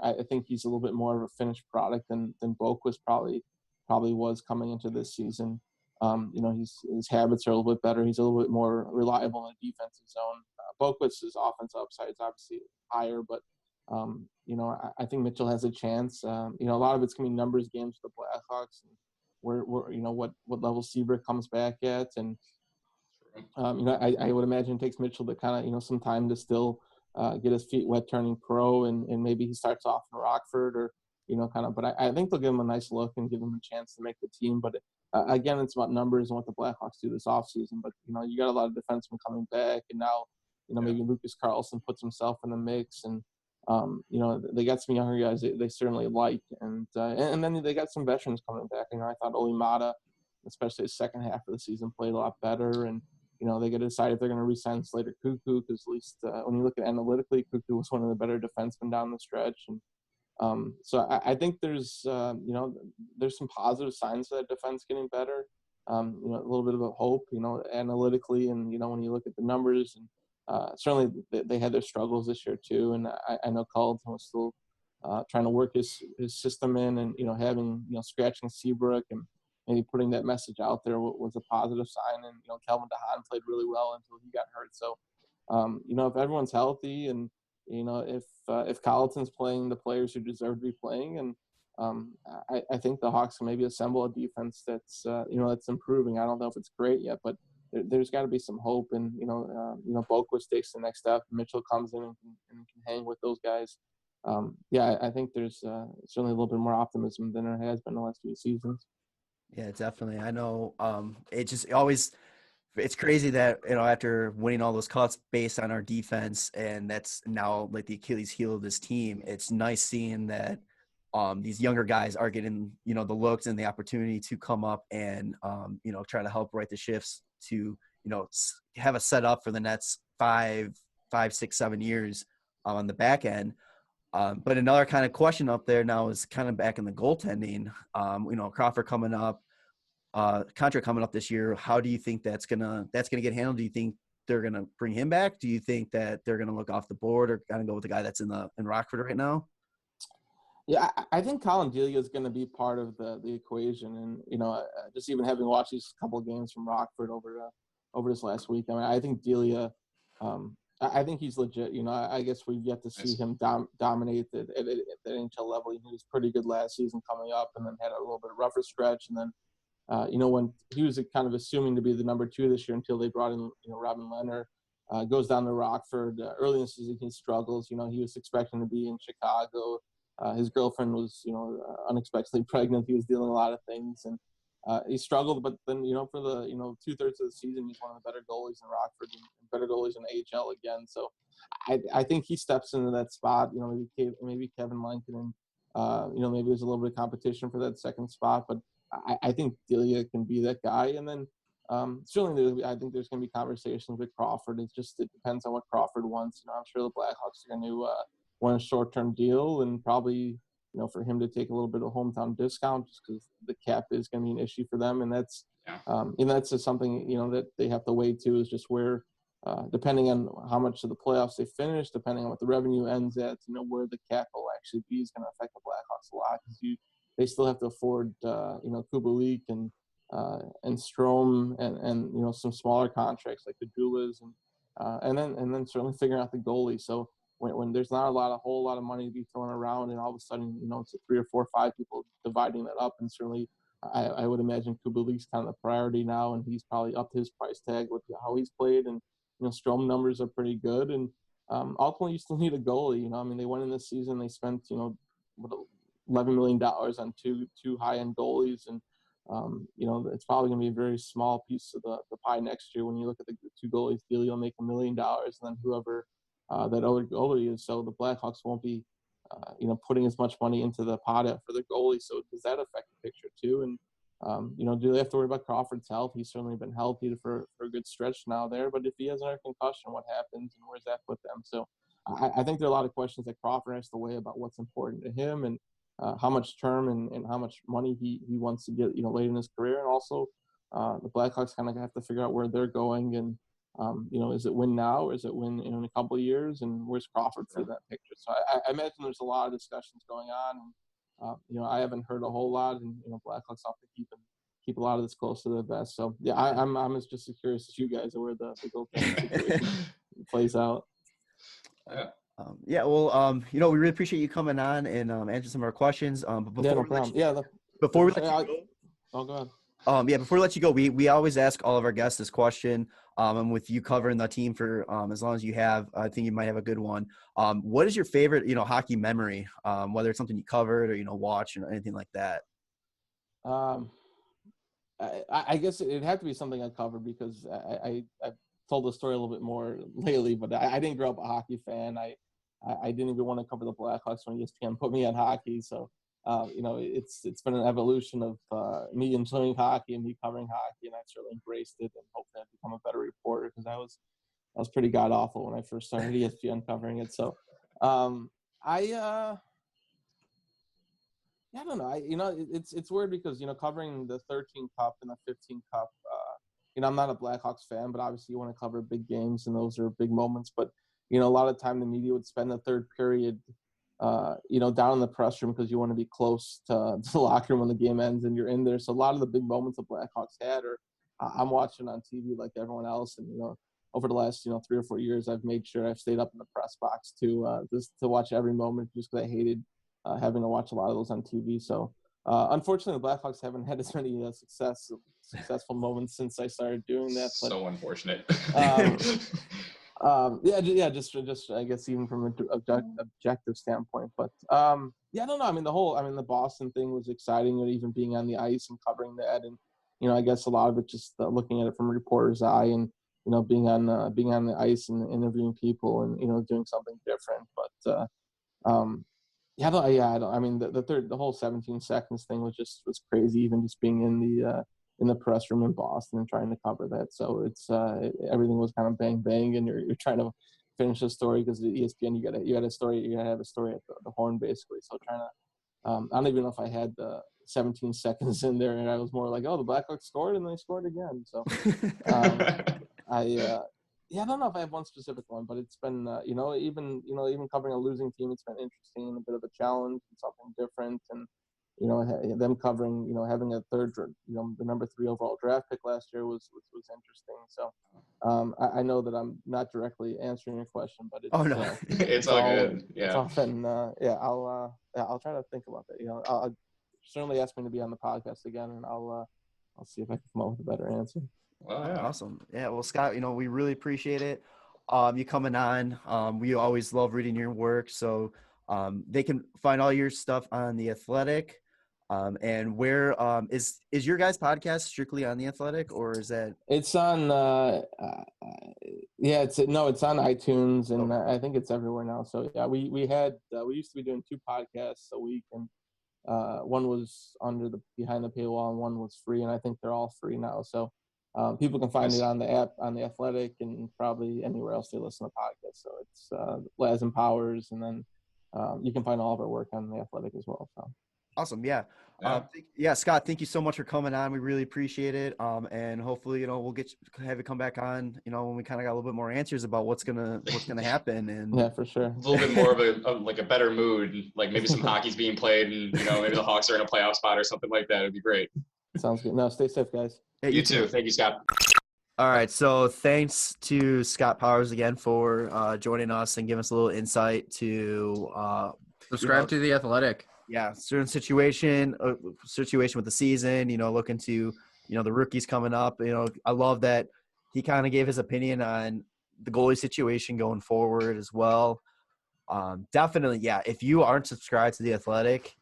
I think he's a little bit more of a finished product than Boquist probably was coming into this season. His habits are a little bit better. He's a little bit more reliable in the defensive zone. Boquist's offensive upside is obviously higher, but I think Mitchell has a chance. A lot of it's gonna be numbers games for the Blackhawks, and where what level Seabrook comes back at, and I would imagine it takes Mitchell to kind of some time to still get his feet wet turning pro, and maybe he starts off in Rockford or but I think they'll give him a nice look and give him a chance to make the team. But again, it's about numbers and what the Blackhawks do this offseason. But you got a lot of defensemen coming back, and now maybe Lucas Carlson puts himself in the mix, and they got some younger guys they certainly like, and then they got some veterans coming back. I thought Oli Mata, especially the second half of the season, played a lot better, and they got to decide if they're going to re-sign Slater Cuckoo, because at least when you look at analytically, Cuckoo was one of the better defensemen down the stretch. And so I think there's some positive signs that defense getting better. A little bit of a hope, analytically, and when you look at the numbers, and certainly they had their struggles this year too. And I know Carlton was still trying to work his system in, and having scratching Seabrook and maybe putting that message out there was a positive sign. And Kelvin DeHaan played really well until he got hurt. So if everyone's healthy, and if Colleton's playing the players who deserve to be playing, and I think the Hawks can maybe assemble a defense that's that's improving. I don't know if it's great yet, but there's got to be some hope. And Boquist takes the next step. Mitchell comes in and can hang with those guys. I think there's certainly a little bit more optimism than there has been the last few seasons. Yeah, definitely. I know it's crazy that, after winning all those cuts based on our defense, and that's now like the Achilles heel of this team, it's nice seeing that these younger guys are getting, the looks and the opportunity to come up and, try to help right the shifts to, have a set up for the next 5, 6, 7 years on the back end. But another kind of question up there now is kind of back in the goaltending. Crawford coming up, contract coming up this year. How do you think that's gonna get handled? Do you think they're gonna bring him back? Do you think that they're gonna look off the board, or kind of go with the guy that's in Rockford right now? Yeah, I think Colin Delia is going to be part of the equation, and just even having watched these couple of games from Rockford over this last week, I think Delia, I think he's legit. I guess we've yet to see him dominate at the NHL level. He was pretty good last season coming up, and then had a little bit of rougher stretch, and then when he was kind of assuming to be the number 2 this year until they brought in Robin Leonard, goes down to Rockford. Early in the season he struggles. He was expecting to be in Chicago. His girlfriend was, unexpectedly pregnant. He was dealing with a lot of things, and he struggled. But then, for the 2/3 of the season, he's one of the better goalies in Rockford and better goalies in the AHL again. So I think he steps into that spot. Maybe Kevin Lankinen. Maybe there's a little bit of competition for that second spot, but I think Delia can be that guy. And then certainly I think there's going to be conversations with Crawford. It depends on what Crawford wants. I'm sure the Blackhawks are going to want a short-term deal, and probably for him to take a little bit of hometown discount, just because the cap is going to be an issue for them. And that's that's just something that they have to weigh too, is just where depending on how much of the playoffs they finish, depending on what the revenue ends at, where the cap will actually be is going to affect the Blackhawks a lot, because they still have to afford Kubalik and Strome and some smaller contracts like the Dulas, and then certainly figuring out the goalie. So when there's not a whole lot of money to be thrown around, and all of a sudden it's 3 or 4 or 5 people dividing that up, and certainly I would imagine Kubalik's kind of the priority now, and he's probably upped his price tag with how he's played, and Strome numbers are pretty good, and ultimately you still need a goalie. They went in this season, they spent $11 million on two high-end goalies, and it's probably going to be a very small piece of the pie next year when you look at the 2 goalies deal. You'll make $1 million, and then whoever that other goalie is. So the Blackhawks won't be putting as much money into the pot for the goalie. So does that affect the picture too? And do they have to worry about Crawford's health? He's certainly been healthy for a good stretch now there. But if he has another concussion, what happens and where's that put them? So I think there are a lot of questions that Crawford has to weigh about what's important to him and how much term and how much money he wants to get, late in his career. And also the Blackhawks kind of have to figure out where they're going. And, is it win now or is it win in a couple of years? And where's Crawford for that picture? So I imagine there's a lot of discussions going on. And, I haven't heard a whole lot. And, Blackhawks have to keep a lot of this close to the vest. So, yeah, I'm just as curious as you guys are where the goaltending situation plays out. Yeah. Well, we really appreciate you coming on and answering some of our questions. But before we let you go, go ahead. Before we let you go, we always ask all of our guests this question. And with you covering the team for as long as you have, I think you might have a good one. What is your favorite, hockey memory? Whether it's something you covered or watched or anything like that. I guess it'd have to be something I covered because I've told the story a little bit more lately. But I didn't grow up a hockey fan. I didn't even want to cover the Blackhawks when ESPN put me on hockey. So. It's been an evolution of me enjoying hockey and me covering hockey, and I certainly embraced it and hopefully I've become a better reporter because I was pretty god awful when I first started ESPN covering it. So I don't know. It's weird because covering the 13 Cup and the 15 Cup. I'm not a Blackhawks fan, but obviously you want to cover big games and those are big moments. But a lot of time the media would spend the third period. Down in the press room because you want to be close to the locker room when the game ends and you're in there. So a lot of the big moments the Blackhawks had are I'm watching on TV like everyone else. And, over the last, 3 or 4 years, I've made sure I've stayed up in the press box just to watch every moment just because I hated having to watch a lot of those on TV. So unfortunately, the Blackhawks haven't had as many successful moments since I started doing that. But, so unfortunate. Just I guess even from an objective standpoint, but I don't know. The Boston thing was exciting, and even being on the ice and covering that, and I guess a lot of it just looking at it from a reporter's eye, and being on the ice and interviewing people, and doing something different. But the whole 17 seconds thing was crazy, even just being in the press room in Boston and trying to cover that. So it's everything was kind of bang bang, and you're trying to finish the story because the ESPN you got a story, you gotta have a story at the horn basically. So trying to I don't even know if I had the 17 seconds in there, and I was more like, oh, the Blackhawks scored and they scored again. So I don't know if I have one specific one, but it's been even covering a losing team, it's been interesting, a bit of a challenge and something different. And them covering, having a third, the number 3 overall draft pick last year was interesting. So I know that I'm not directly answering your question, but it's, it's all good. Yeah. It's often, I'll try to think about that. I'll certainly ask me to be on the podcast again, and I'll see if I can come up with a better answer. Well, yeah. Awesome. Yeah. Well, Scott, we really appreciate it. You coming on. We always love reading your work. So they can find all your stuff on The Athletic. And where is your guys' podcast strictly on The Athletic, or is that? It's on it's on iTunes, and I think it's everywhere now. So yeah, we used to be doing 2 podcasts a week, and one was under the behind the paywall and one was free, and I think they're all free now. So people can find it on the app, on The Athletic, and probably anywhere else they listen to podcasts. So it's Laz and Powers, and then you can find all of our work on The Athletic as well. So. Awesome. Yeah. Scott, thank you so much for coming on. We really appreciate it. And hopefully, we'll have you come back on, when we kind of got a little bit more answers about what's going to happen. And yeah, for sure. A little bit more of a better mood, like maybe some hockey's being played and, maybe the Hawks are in a playoff spot or something like that. It'd be great. Sounds good. No, stay safe, guys. Yeah, you too. Thank you, Scott. All right. So thanks to Scott Powers again for joining us and giving us a little insight to subscribe to The Athletic. Yeah, certain situation with the season, looking to, the rookies coming up. I love that he kind of gave his opinion on the goalie situation going forward as well. Definitely, yeah, if you aren't subscribed to The Athletic,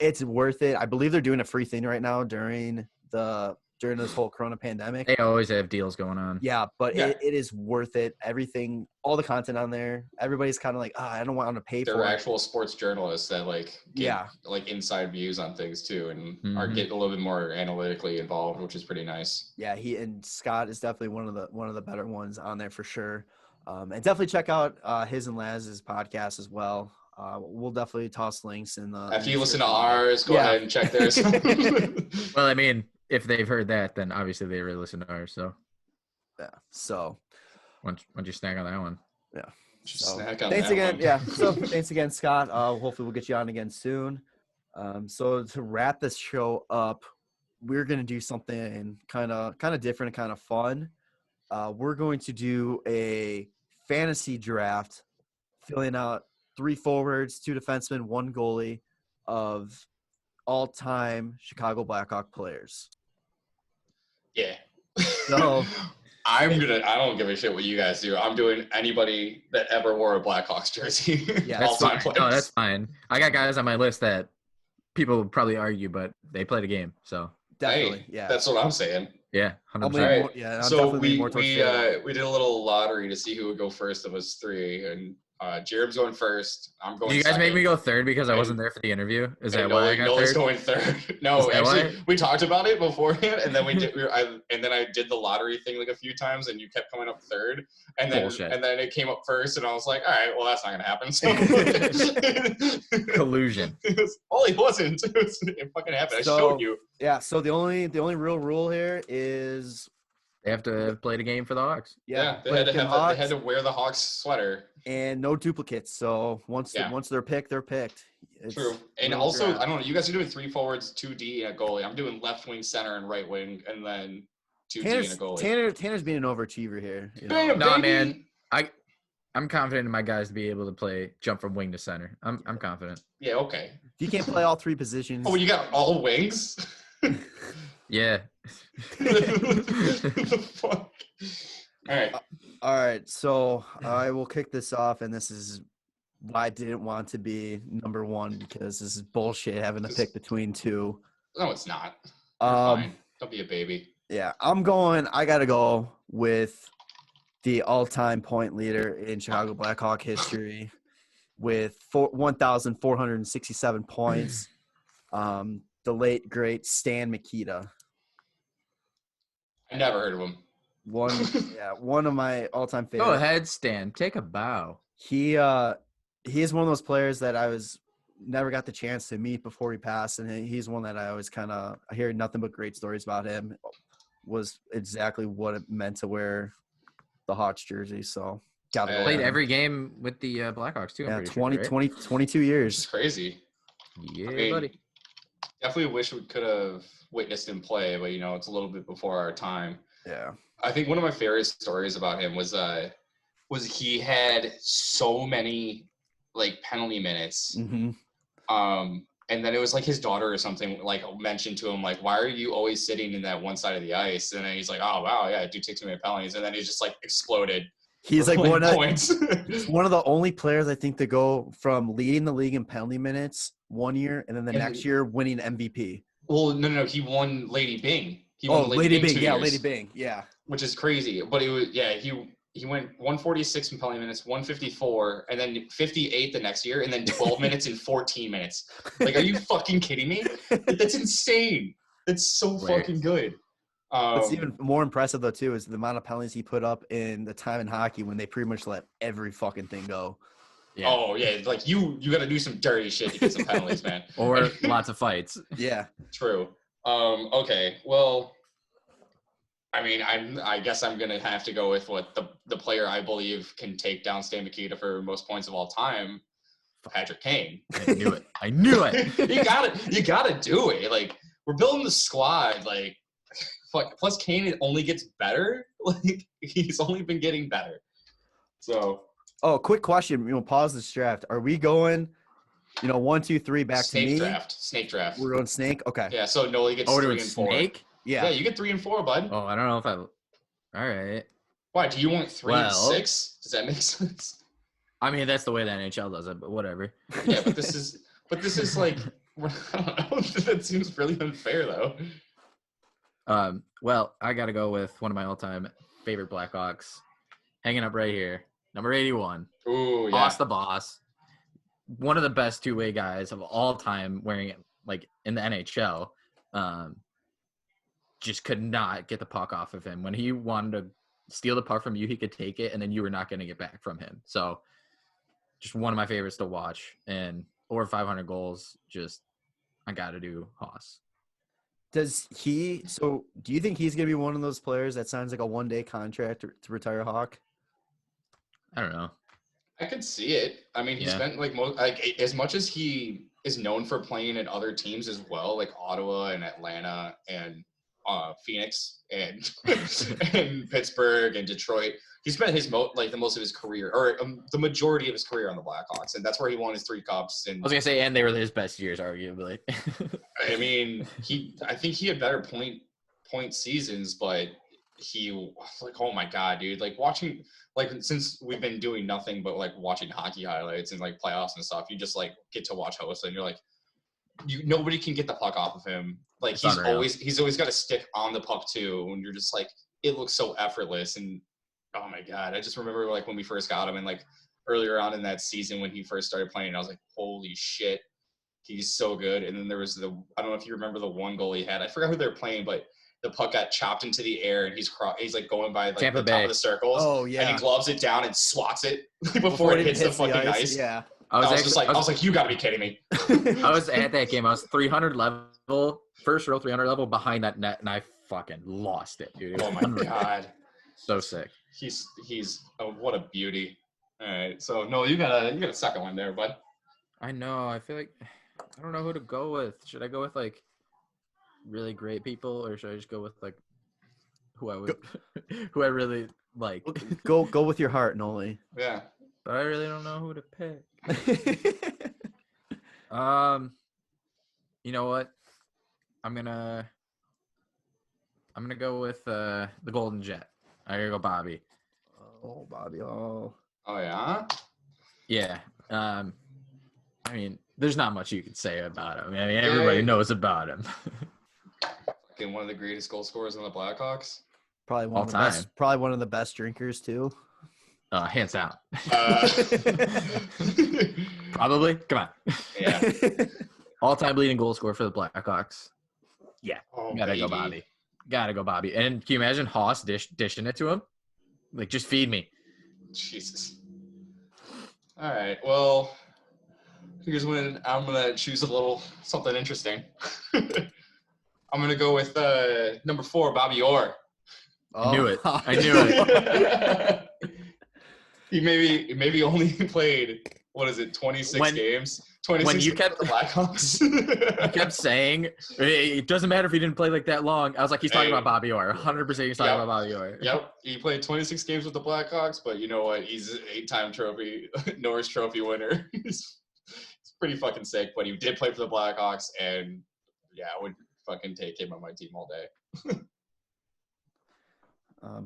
it's worth it. I believe they're doing a free thing right now during the during this whole Corona pandemic. They always have deals going on. Yeah, but Yeah. it is worth it. Everything, all the content on there. Everybody's kind of like, I don't want to pay There for are it. actual sports journalists that like get Yeah. like inside views on things too, and are Mhm. getting a little bit more analytically involved, which is pretty nice. Yeah, and Scott is definitely one of the better ones on there for sure. And definitely check out his and Laz's podcast as well. We'll definitely toss links in the. After you listen to ours, go ahead and check theirs. Well, I mean, if they've heard that, then obviously they really listen to ours. So Yeah. So. once you snack on that one. Yeah. Just So, snack on thanks that again. one. Yeah. So thanks again, Scott. Hopefully we'll get you on again soon. So to wrap this show up, we're gonna do something kind of different and kind of fun. We're going to do a fantasy draft, filling out 3 forwards, 2 defensemen, 1 goalie of all-time Chicago Blackhawk players. Yeah. So- I don't give a shit what you guys do. I'm doing anybody that ever wore a Blackhawks jersey. Yeah, That's all-time fine. players. No, that's fine. I got guys on my list that people would probably argue, but they played a game. So Definitely, Hey, yeah. that's what I'm saying. yeah, I'll 100%. lean Alright, more, yeah, I'll So definitely lean we more towards Taylor. we did a little lottery to see who would go first of us 3, and Jarom's going first. I'm going. Did you guys make second. me go third because I And- wasn't there for the interview? Is that And why I got Nolly's third? going third. No, Is that actually, why? we talked about it beforehand, and then and then I did the lottery thing like a few times, and you kept coming up third, and then Bullshit. it came up first, and I was like, all right, well that's not gonna happen. So Collusion. Well, he wasn't. It fucking happened. So- I showed you. Yeah, so the only real rule here is They have to have played a game for the Hawks. Yeah, they play had to for the have. They Hawks had to wear the Hawks sweater. and no duplicates. So once Yeah. once they're picked, they're picked. It's True. And real also, draft. I don't know. You guys are doing 3 forwards, 2D, and a goalie. I'm doing left wing, center, and right wing, and then 2D and a goalie. Tanner's being an overachiever here. You know? Bam, Nah, baby! man. I'm confident in my guys to be able to jump from wing to center. I'm confident. Yeah. Okay. If you can't play all 3 positions, Oh, you got all wings. Yeah. The fuck? All right. all right. So I will kick this off, and this is why I didn't want to be number 1 because this is bullshit having to pick between 2. No, it's not. You're fine. Um, Don't be a baby. yeah, I got to go with the all-time point leader in Chicago Blackhawk history with 1,467 points. The late great Stan Mikita. I never heard of him. One of my all-time favorites. Go ahead, Stan. Take a bow. He is one of those players that I never got the chance to meet before he passed, and he's one that I always I hear nothing but great stories about him. Was exactly what it meant to wear the Hawks jersey. So got to Played every game with the Blackhawks too. I'm Yeah, pretty 20, sure, right? 22 It's years. crazy. Yeah, I mean, buddy. Definitely wish we could have witnessed him play, but it's a little bit before our time. Yeah. I think one of my favorite stories about him was he had so many like penalty minutes. Mm-hmm. And then it was like his daughter or something like mentioned to him like, why are you always sitting in that one side of the ice? And then he's like, oh wow, yeah, I do take too many penalties. And then he just like exploded. He's like for one of points. one of the only players I think to go from leading the league in penalty minutes one year and then the And next year winning MVP. Well, no, he won Lady Byng. He won the Lady Byng, 2 yeah, years, Lady Byng, yeah. which is crazy. But it was he went 146 in penalty minutes, 154, and then 58 the next year, and then 12 minutes and 14 minutes. Like, are you fucking kidding me? That's insane. That's so fucking good. What's even more impressive though too is the amount of penalties he put up in the time in hockey when they pretty much let every fucking thing go. Yeah. Oh yeah, like you got to do some dirty shit to get some penalties, man. Or lots of fights. Yeah. True. Okay. Well, I mean, I guess I'm gonna have to go with what the player I believe can take down Stan Mikita for most points of all time, Patrick Kane. I knew it. I knew it. you gotta do it. Like, we're building the squad. Like, fuck. Plus, Kane only gets better. Like, he's only been getting better. So. Oh, quick question. Pause this draft. Are we going, 1, 2, 3 back Snake to me? Snake draft. We're going snake? Okay. Yeah, so Nolly gets Oh, 3 doing and 4. snake? Yeah, Yeah. you get 3 and 4, bud. Oh, I don't know if I. All right. Why? Do you want 3 and Well- 6? Does that make sense? I mean, that's the way the NHL does it, but whatever. Yeah, but this is like, I don't know. That seems really unfair, though. Well, I got to go with one of my all-time favorite Blackhawks, hanging up right here, number 81. Ooh, yeah. Boss the Boss. One of the best two-way guys of all time wearing it, like, in the NHL. Just could not get the puck off of him. When he wanted to steal the puck from you, he could take it, and then you were not going to get back from him. So just one of my favorites to watch. And over 500 goals, just I got to do Haas. Do you think he's going to be one of those players that signs like a one-day contract to retire Hawk? I don't know. I could see it. I mean, he spent like as much as he is known for playing at other teams as well, like Ottawa and Atlanta and Phoenix and and Pittsburgh and Detroit. He spent the most of his career, or the majority of his career, on the Blackhawks, and that's where he won his 3 cups. And I was gonna say, and they were his best years, arguably. I mean, I think he had better point seasons, but he, like, oh my god, dude, like watching, like, since we've been doing nothing but like watching hockey highlights and like playoffs and stuff, you just like get to watch Hossa and you're like, nobody can get the puck off of him. Like, he's always got a stick on the puck too, and you're just like, it looks so effortless. And oh my god, I just remember like when we first got him, and like earlier on in that season when he first started playing, I was like, holy shit, he's so good. And then there was I don't know if you remember the one goal he had. I forgot who they were playing, but the puck got chopped into the air, and he's like going by like Tampa the Bay. top of the circles. Oh yeah, and he gloves it down and swats it before it hits the fucking ice. Yeah. I was like, you gotta be kidding me. I was at that game. I was 300 level, first row 300 level behind that net, and I fucking lost it, dude. Oh my god, so sick. He's what a beauty. All right, so no, you got a second one there, bud. I know. I feel like I don't know who to go with. Should I go with like really great people, or should I just go with like who I really like? Go with your heart, Nolly. Yeah. But I really don't know who to pick. You know what? I'm gonna go with the Golden Jet. I gotta go Bobby. Oh, Bobby. Oh Yeah. Yeah. I mean, there's not much you can say about him. I mean, everybody knows about him. One of the greatest goal scorers on the Blackhawks. Probably one of the best. Probably one of the best drinkers too. Hands down. Probably. Come on. Yeah. All-time leading goal scorer for the Blackhawks. Yeah. Gotta go Bobby. And can you imagine Haas dishing it to him? Like, just feed me. Jesus. All right. Well, here's when I'm gonna choose a little something interesting. I'm gonna go with number 4, Bobby Orr. I knew it. He maybe only played, 26 games? 26 when you games kept with the Blackhawks. You kept saying it doesn't matter if he didn't play like that long. I was like, he's talking about Bobby Orr. 100% he's talking about Bobby Orr. Yep, he played 26 games with the Blackhawks, but you know what? He's an 8-time Norris Trophy winner. It's pretty fucking sick, but he did play for the Blackhawks, and yeah, I would fucking take him on my team all day.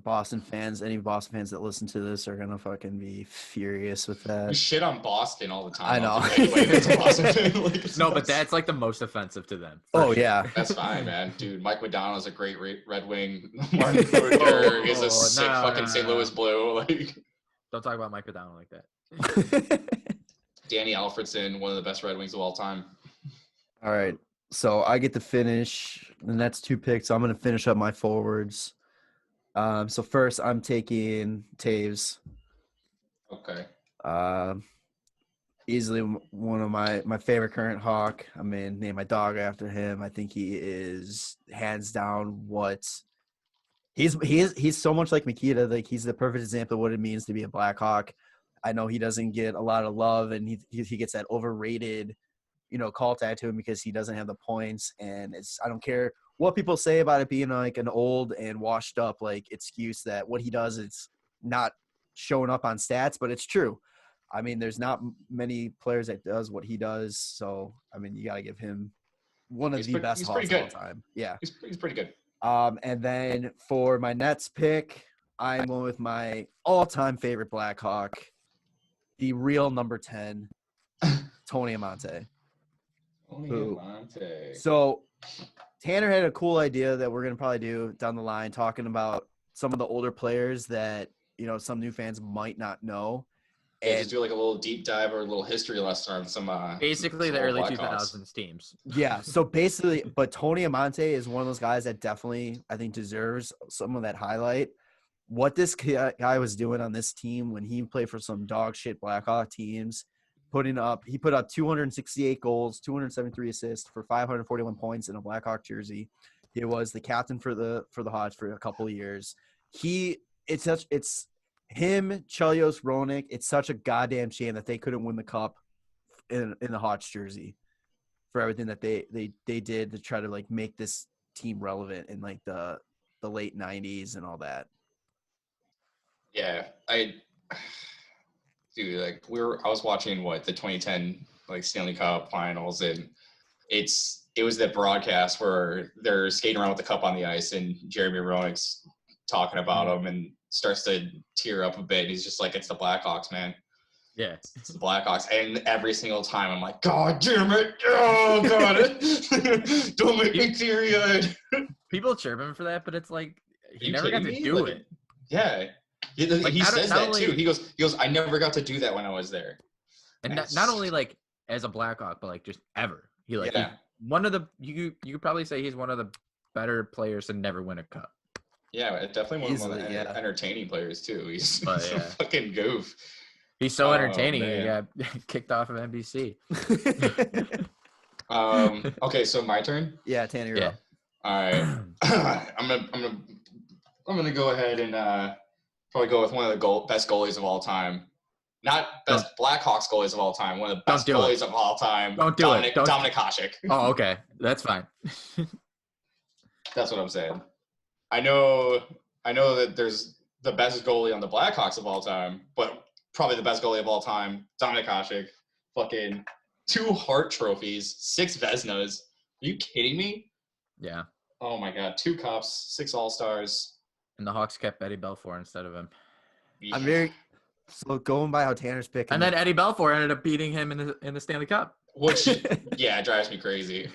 Boston fans, any Boston fans that listen to this are gonna fucking be furious with that. We shit on Boston all the time. I know. No, but that's like the most offensive to them. Oh yeah, that's fine, man. Dude, Mike McDonald's a great Red Wing. Martin Brodeur is a sick fucking St. Louis Blue. Like, don't talk about Mike McDonald like that. Danny Alfredson, one of the best Red Wings of all time. All right, so I get to finish, and that's 2 picks. So I'm gonna finish up my forwards. So first, I'm taking Taves. Okay. Easily one of my favorite current Hawk. I mean, name my dog after him. I think he is hands down he's so much like Mikita. Like, he's the perfect example of what it means to be a Blackhawk. I know he doesn't get a lot of love, and he gets that overrated, call tag to him because he doesn't have the points. And I don't care what people say about it being like an old and washed up like excuse that what he does is not showing up on stats, but it's true. I mean, there's not many players that does what he does. So, I mean, you got to give him one of the best Hawks of all time. Yeah. He's pretty good. And then for my Nets pick, I'm going with my all-time favorite Blackhawk, the real number 10, Tony Amonte. Tony Amonte. So Tanner had a cool idea that we're gonna probably do down the line, talking about some of the older players that some new fans might not know. Yeah, And just do like a little deep dive or a little history lesson on some Basically, some the old early Blackhawks. 2000s teams. yeah, so basically, but Tony Amonte is one of those guys that definitely I think deserves some of that highlight. What this guy was doing on this team when he played for some dog shit Blackhawk teams, he put up 268 goals, 273 assists for 541 points in a Blackhawk jersey. He was the captain for the Hawks for a couple of years. It's him, Chelios, Roenick. It's such a goddamn shame that they couldn't win the cup in the Hawks jersey for everything that they did to try to like make this team relevant in like the late 90s and all that. Yeah, I was watching the 2010 like Stanley Cup Finals, and it was that broadcast where they're skating around with the cup on the ice, and Jeremy Roenick's talking about them and starts to tear up a bit. And he's just like, "It's the Blackhawks, man. Yeah. It's the Blackhawks." And every single time, I'm like, "God damn it! Oh God, don't make me teary-eyed." People chirp him for that, but it's like he you never got to kidding me? do Like, it. Yeah. He Not- says not that only- too. He goes, "I never got to do that when I was there." And That's- not only like as a Blackhawk, but like just ever. He like Yeah. he's one of the you could probably say he's one of the better players to never win a cup. Yeah, definitely one of Easily, the yeah. entertaining players too. He's But, a yeah. fucking goof. He's so Oh, entertaining. He man. got kicked off of NBC. Okay, so my turn. Yeah, Tanner, you're Yeah. up. All right, I'm gonna go ahead and probably go with one of the best goalies of all time. Not best Blackhawks goalies of all time. One of the best Don't do it. goalies of all time. Don't do it. Don't- Dominic Hasek. Oh, okay. That's fine. That's what I'm saying. I know that there's the best goalie on the Blackhawks of all time, but probably the best goalie of all time, Dominic Hasek. Fucking 2 Hart trophies, 6 Vezinas. Are you kidding me? Yeah. Oh my God, 2 cups, 6 All-Stars. And the Hawks kept Eddie Belfour instead of him. I'm very so going by how Tanner's picking. And then Eddie Belfour ended up beating him in the Stanley Cup. Which, yeah, it drives me crazy.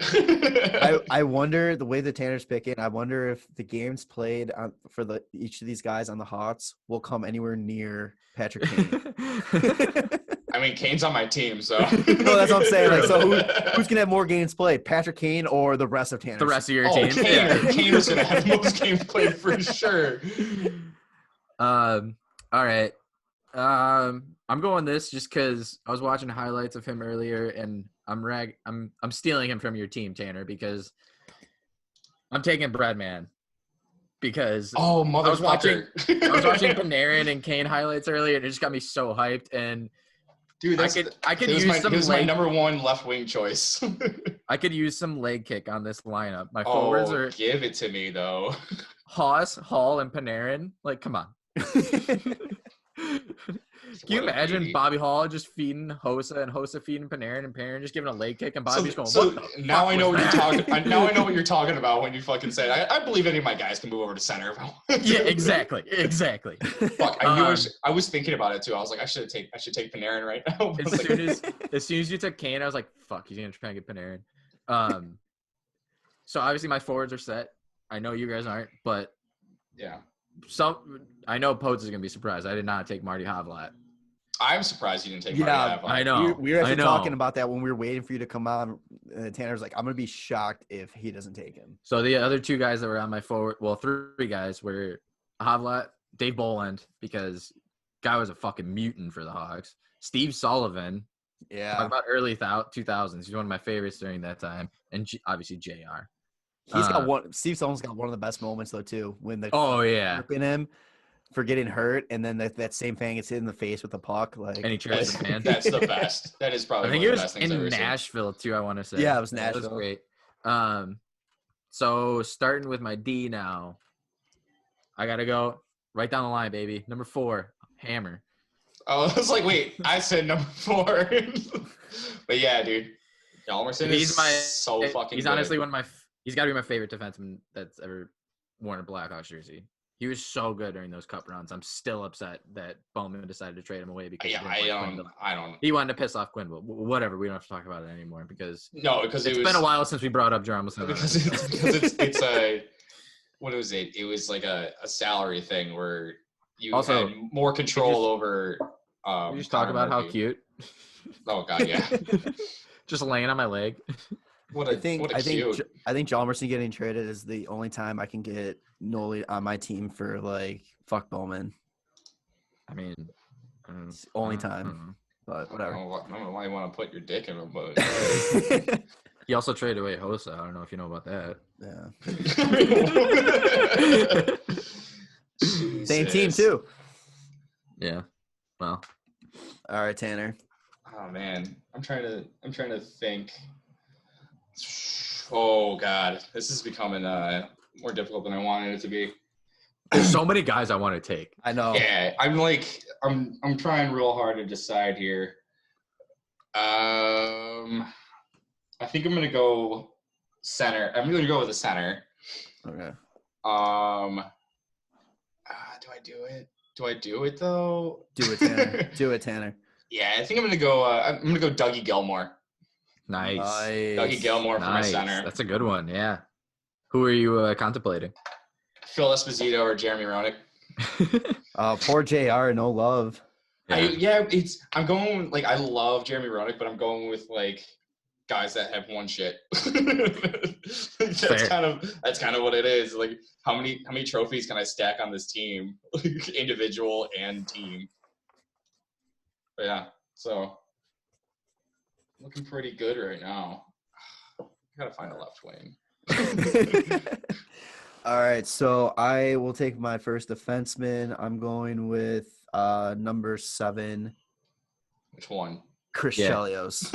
I wonder the way that Tanner's picking. I wonder if the games played for each of these guys on the Hawks will come anywhere near Patrick Kane. I mean, Kane's on my team, so. No, that's what I'm saying. Like, so who's gonna have more games played, Patrick Kane or the rest of Tanner? The rest of your Oh, team. Kane was gonna have the most games played for sure. All right. I'm going this just because I was watching highlights of him earlier, and I'm stealing him from your team, Tanner, because I'm taking Breadman. Because Oh, I was watching motherfucker! Panarin and Kane highlights earlier, and it just got me so hyped. And Dude, I could use some he was my leg. number 1 left wing choice. I could use some leg kick on this lineup. My forwards Oh, are give it to me though. Haas, Hall, and Panarin. Like, come on. Can you What a imagine beauty. Bobby Hall just feeding Hossa and Hossa feeding Panarin and Panarin just giving a leg kick and Bobby's going, So what the now fuck I know was what you're that?" talking. Now I know what you're talking about when you fucking say it. I believe any of my guys can move over to center if I want. Yeah, exactly. Fuck, I was thinking about it too. I was like, I should take Panarin right now. But I was like, As soon as you took Kane, I was like, fuck, he's gonna try and get Panarin. So obviously my forwards are set. I know you guys aren't, but yeah, I know Poetzy is gonna be surprised. I did not take Marty Havlat. I'm surprised you didn't take. Yeah, Marty Havlat. I know. We were actually I know. talking about that when we were waiting for you to come on. Tanner's like, I'm gonna be shocked if he doesn't take him. So the other 2 guys that were on my forward, well, 3 guys were Havlat, Dave Boland, because guy was a fucking mutant for the Hawks. Steve Sullivan, talk Yeah, about early 2000s. He's one of my favorites during that time, and obviously JR. he's got one. Steve Sullivan's got one of the best moments though too, when the Oh yeah, in him for getting hurt, and then that same fan gets hit in the face with the puck. Like, and he trips the man. That's the best. That is probably I think one it of the was best things I've in ever seen. Nashville too. I want to say. Yeah, it was That Nashville. great. So starting with my D now, I gotta go right down the line, baby. Number 4, Hammer. Oh, I was like, wait, I said number 4. But yeah, dude, Hjalmarsson is so fucking. He's good. honestly one of my. He's got to be my favorite defenseman that's ever worn a Blackhawks jersey. He was so good during those cup runs. I'm still upset that Bowman decided to trade him away because Yeah, I don't. he wanted to piss off Quinn. But whatever, we don't have to talk about it anymore because Because it's been a while since we brought up Jarom. Because it's a what was it? It was like a salary thing where you Also, had more control over. We just talk about how Murphy. cute. Oh God, yeah. Just laying on my leg. I think John Mercy getting traded is the only time I can get Nolly on my team for like fuck Bowman. I mean, It's the only time, but I whatever. don't know why you want to put your dick in him, but He also traded away Hossa. I don't know if you know about that. Yeah. Same team too. Yeah. Well. All right, Tanner. Oh man, I'm trying to think. Oh God, this is becoming more difficult than I wanted it to be. There's so many guys I want to take. I know. Yeah, I'm trying real hard to decide here. I think I'm gonna go center. I'm gonna go with the center. Okay. Do I do it? Do I do it though? Do it, Tanner. Do it, Tanner. Yeah, I think I'm gonna go. I'm gonna go Dougie Gilmore. Nice. Dougie Gilmore for my center. That's a good one. Yeah. Who are you contemplating? Phil Esposito or Jeremy Roenick. Poor JR, no love. I'm going like I love Jeremy Roenick, but I'm going with like guys that have won shit. That's kind of what it is. Like how many trophies can I stack on this team, individual and team? But yeah, so looking pretty good right now. I gotta find a left wing. All right, so I will take my first defenseman. I'm going with number 7. Which one? Chris Chelios.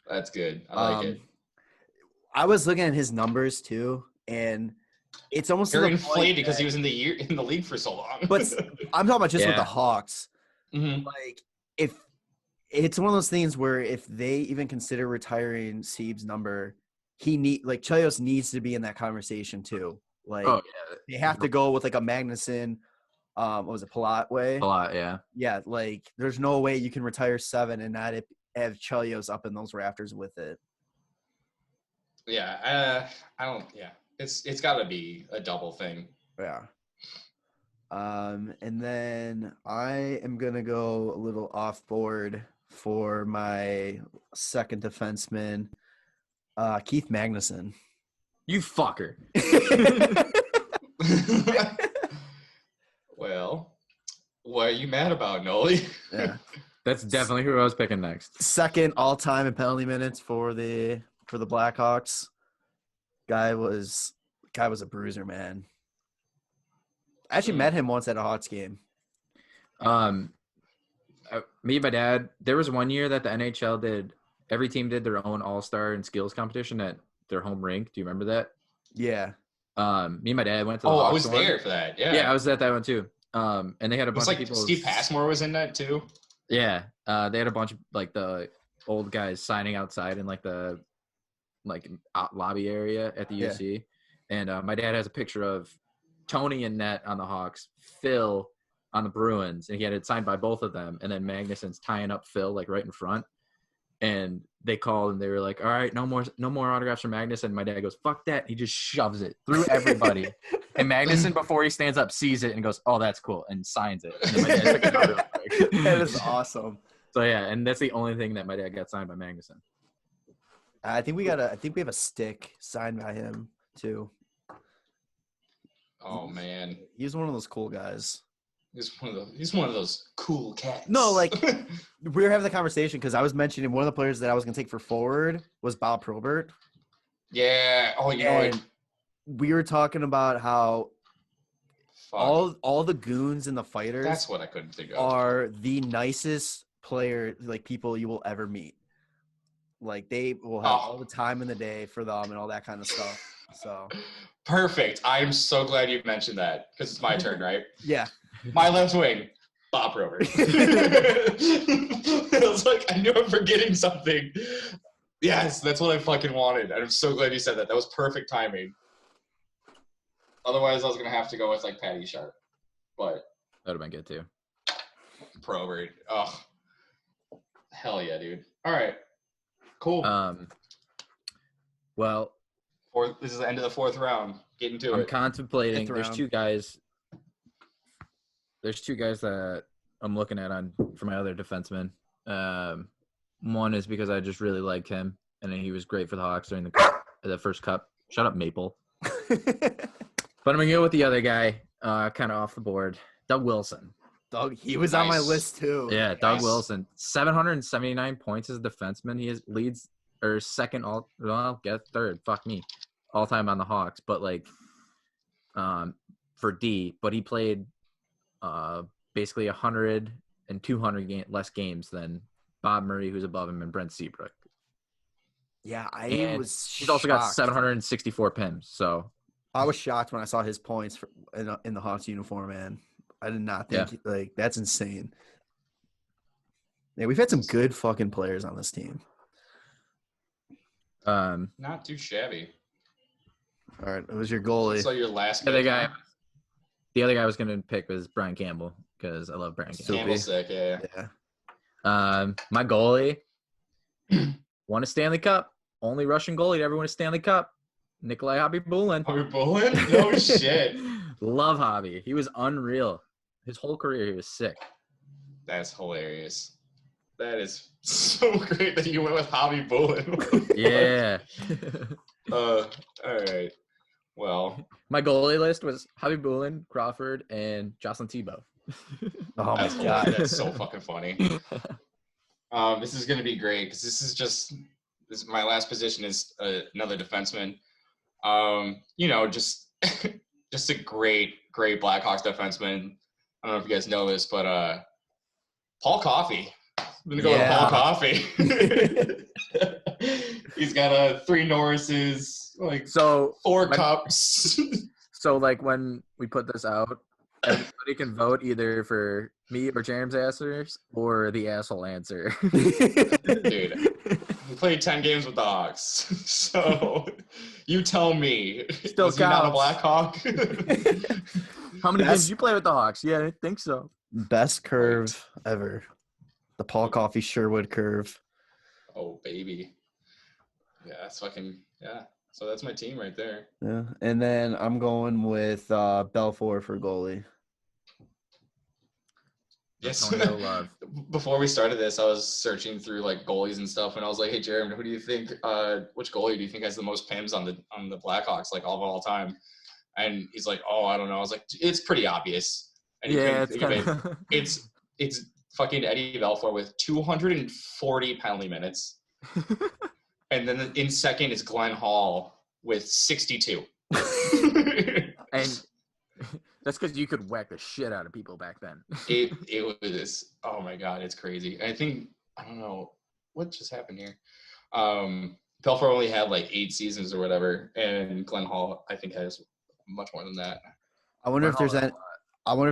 That's good. I like it. I was looking at his numbers too, and it's almost They're inflated because he was in the league for so long. But I'm talking about just with the Hawks. Mm-hmm. Like, if it's one of those things where if they even consider retiring Sieb's number, Chelios needs to be in that conversation too. Like, they have to go with like a Magnuson. What was it, Palat way? Palat, yeah. Yeah, like there's no way you can retire 7 and not have Chelios up in those rafters with it. Yeah, I don't. Yeah, it's got to be a double thing. Yeah. And then I am gonna go a little off board for my second defenseman, Keith Magnuson. You fucker. Well, what are you mad about, Nolly? Yeah. That's definitely who I was picking next. Second all-time in penalty minutes for the Blackhawks. Guy was a bruiser, man. I actually met him once at a Hawks game. Me and my dad, there was one year that the NHL every team did their own all-star and skills competition at their home rink. Do you remember that? Yeah. Me and my dad went to the Hawks I was there for that. Yeah. Yeah, I was at that one too. And they had a bunch of people. Steve Passmore was in that too. Yeah. They had a bunch of like the old guys signing outside in like the lobby area at the UC. And my dad has a picture of Tony in net on the Hawks, Phil on the Bruins, and he had it signed by both of them. And then Magnuson's tying up Phil like right in front. And they called and they were like, "All right, no more autographs for Magnuson." And my dad goes, "Fuck that!" He just shoves it through everybody. And Magnuson, before he stands up, sees it and goes, "Oh, that's cool," and signs it. And then my dad took it out real quick. That is awesome. So yeah, and that's the only thing that my dad got signed by Magnuson. I think we have a stick signed by him too. Oh man, he's one of those cool guys. He's one of those cool cats. No, like we were having the conversation because I was mentioning one of the players that I was gonna take for forward was Bob Probert. Yeah. Oh, you know what? We were talking about how all the goons and the fighters. That's what I couldn't think of. Are the nicest people you will ever meet. Like they will have all the time in the day for them and all that kind of stuff. So perfect. I am so glad you mentioned that because it's my turn, right? Yeah. My left wing, Bob Probert. I was like, I knew I'm forgetting something. Yes, that's what I fucking wanted. And I'm so glad you said that. That was perfect timing. Otherwise, I was gonna have to go with like Patty Sharp, but That would have been good too. Probert. Oh, hell yeah, dude. All right, cool. Well, This is the end of the 4th round. Get into I'm it. contemplating. Fifth There's round. 2 guys. There's 2 guys that I'm looking at for my other defensemen. One is because I just really liked him, and he was great for the Hawks during the first cup. Shut up, Maple. But I'm gonna go with the other guy, kind of off the board, Doug Wilson. Doug, he was on my Nice. list too. Yeah, Doug Nice. Wilson, 779 points as a defenseman. He leads or second third. Fuck me, all time on the Hawks. But like, for D, but he played basically 100 and 200 less games than Bob Murray, who's above him, and Brent Seabrook. Yeah, He's also got 764 PIMs. So I was shocked when I saw his points in the Hawks uniform, man. I did not think like that's insane. Yeah, we've had some good fucking players on this team. Not too shabby. All right, it was your goalie. So your last the other pick, guy, huh? the other guy I was gonna pick was Brian Campbell because I love Brian Campbell. Campbell's sick, yeah. Yeah. My goalie won a Stanley Cup. Only Russian goalie to ever win a Stanley Cup. Nikolai Hobby-Bulin. Hobby-Bulin? No shit. Love Hobby. He was unreal. His whole career, he was sick. That's hilarious. That is so great that you went with Hobby-Bulin. Yeah. All right. Well, My goalie list was Hobby-Bulin, Crawford, and Jocelyn Tebow. Oh my that's god. That's so fucking funny. This is gonna be great because this my last position is another defenseman. Just just a great Blackhawks defenseman. I don't know if you guys know this, but Paul Coffey. I'm gonna go with Paul Coffey. He's got 3 Norrises, like So 4 cups. So like when we put this out, everybody can vote either for me or James answers or the asshole answer. Dude, we played 10 games with the Hawks. So you tell me. Still was he not a counts. Blackhawk? How many games did you play with the Hawks? Yeah, I think so. Best curve ever. The Paul Coffey Sherwood curve. Oh, baby. Yeah, that's fucking, yeah. So that's my team right there. Yeah. And then I'm going with Belfour for goalie. Yes. No love. Before we started this, I was searching through like goalies and stuff, and I was like, "Hey, Jarom, who do you think? Which goalie do you think has the most PIMs on the Blackhawks, like all time?" And he's like, "Oh, I don't know." I was like, "It's pretty obvious." And he Yeah, couldn't think of it. It's fucking Eddie Belfour with 240 penalty minutes, and then in second is Glenn Hall with 62. And that's because you could whack the shit out of people back then. It was, oh my god, it's crazy. I don't know what just happened here. Belfour only had like 8 seasons or whatever, and Glenn Hall I think has much more than that. I wonder if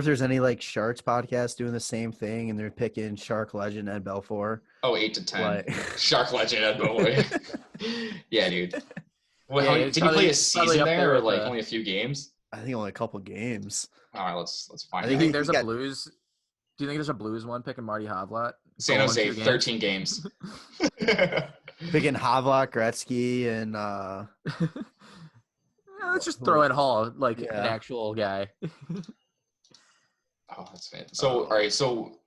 there's any like Sharks podcast doing the same thing and they're picking Shark legend Ed Belfour. Oh, 8 to 10. Like- Shark legend Ed Belfour. Yeah, dude. Well, Yeah, did he play a season up there there or with like the- only a few games? I think only a couple games. All right, let's find I Do you out. think there's he a got- Blues? Do you think there's a Blues one picking Marty Havlat? San Going Jose, 2 games? 13 games. Picking Havlock, Gretzky, and Yeah, let's just throw in Hall, like an Yeah. actual guy. Oh, that's fantastic. So, all right, so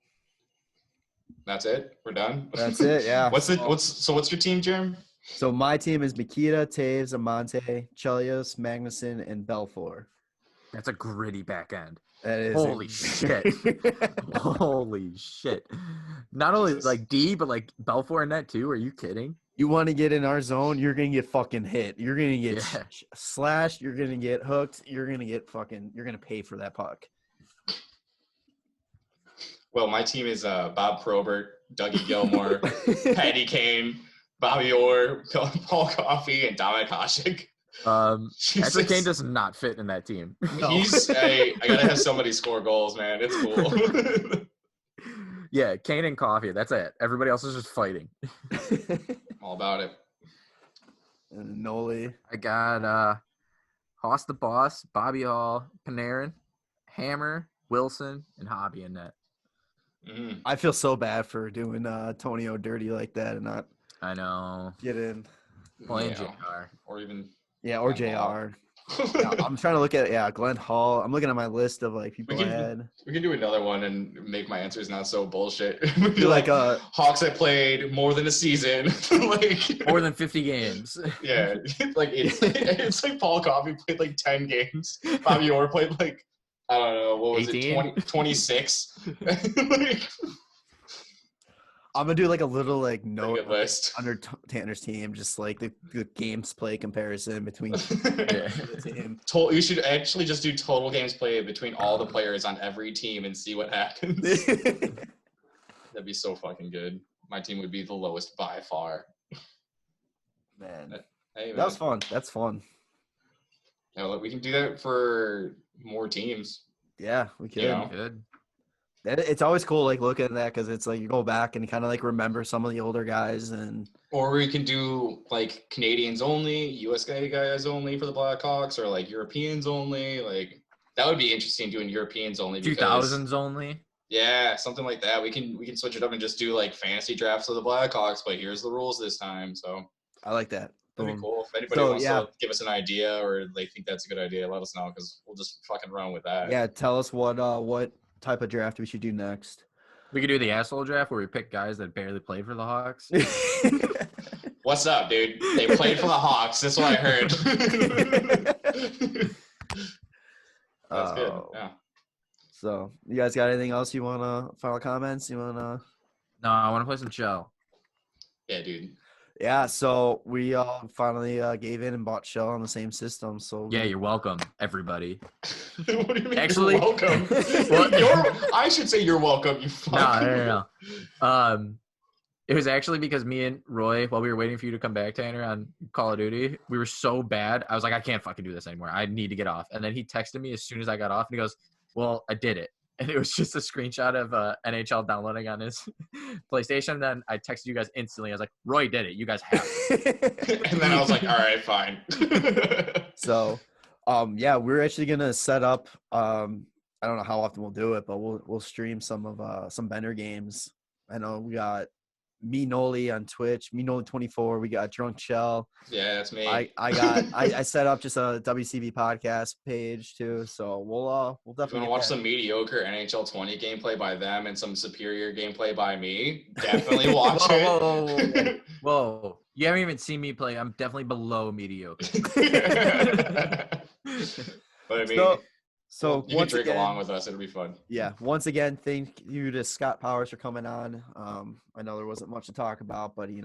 that's it. We're done. that's it. Yeah. What's your team, Jerem? So my team is Mikita, Taves, Amante, Chelios, Magnuson, and Belfour. That's a gritty back end. That is Holy shit. Holy shit. Not only like D, but like Belfour in that too. Are you kidding? You want to get in our zone, you're gonna get fucking hit. You're gonna get Yeah. slashed. You're gonna get hooked. You're gonna pay for that puck. Well, my team is Bob Probert, Dougie Gilmore, Patty Kane, Bobby Orr, Paul Coffey, and Dominic Hasek. Patrick Kane does not fit in that team. I gotta have somebody score goals, man. It's cool. Yeah, Kane and Coffee. That's it. Everybody else is just fighting. All about it. And Nolly. I got Hoss the Boss, Bobby Hall, Panarin, Hammer, Wilson, and Hobby in net. I feel so bad for doing Tonio dirty like that and not I know. get in. Playing Yeah. JR. Or even Or Glenn Hall. JR. Yeah, I'm trying to look at Glenn Hall. I'm looking at my list of like people We I can- had. We can do another one and make my answers not so bullshit. Do like Hawks that played more than a season. Like More than 50 games. yeah, like it's like Paul Coffey played like 10 games. Bobby Orr played like I don't know, what was 18? it, 26? Like, I'm gonna do like a little like pretty note good list. under Tanner's team, just like the games play comparison between Yeah. the team. You should actually just do total games played between all the players on every team and see what happens. That'd be so fucking good. My team would be the lowest by far. Man, Hey, man. that was fun. That's fun. Yeah, look, we can do that for more teams. Yeah, we could. Yeah. Good. It's always cool like looking at that because it's like you go back and kind of like remember some of the older guys and Or we can do like Canadians only, US guys only for the Blackhawks, or like Europeans only. Like that would be interesting doing Europeans only. Because, 2000s only. yeah, something like that. We can switch it up and just do like fantasy drafts of the Blackhawks, but here's the rules this time. So I like that. that'd be Boom. cool. If anybody So, wants yeah. to give us an idea or they think that's a good idea, let us know because we'll just fucking run with that. Yeah, tell us what type of draft we should do next. We could do the asshole draft where we pick guys that barely play for the Hawks. What's up, dude? They played for the Hawks. That's what I heard. That's good. Oh. Yeah. So, you guys got anything else you want to final comments? You want to No, I want to play some Shell. Yeah, dude. Yeah, so we finally gave in and bought Shell on the same system. So Yeah, you're welcome, everybody. What do you mean? Actually- you're welcome. I should say you're welcome. You fuck. No. It was actually because me and Roy, while we were waiting for you to come back, Tanner, on Call of Duty, we were so bad. I was like, I can't fucking do this anymore. I need to get off. And then he texted me as soon as I got off, and he goes, well, I did it. And it was just a screenshot of NHL downloading on his PlayStation. Then I texted you guys instantly. I was like, Roy did it. You guys have it. And then I was like, all right, fine. So, yeah, we're actually gonna set up. I don't know how often we'll do it, but we'll stream some of some Bender games. I know we got me Nolly on Twitch, me Nolly 24. We got Drunk Shell. Yeah, that's me. I set up just a WCB podcast page too. So we'll If you definitely want to watch some mediocre NHL 20 gameplay by them and some superior gameplay by me, definitely watch it. Whoa. You haven't even seen me play. I'm definitely below mediocre. But I mean, So you can once drink again, along with us. It'll be fun. yeah. Once again, thank you to Scott Powers for coming on. I know there wasn't much to talk about, but he.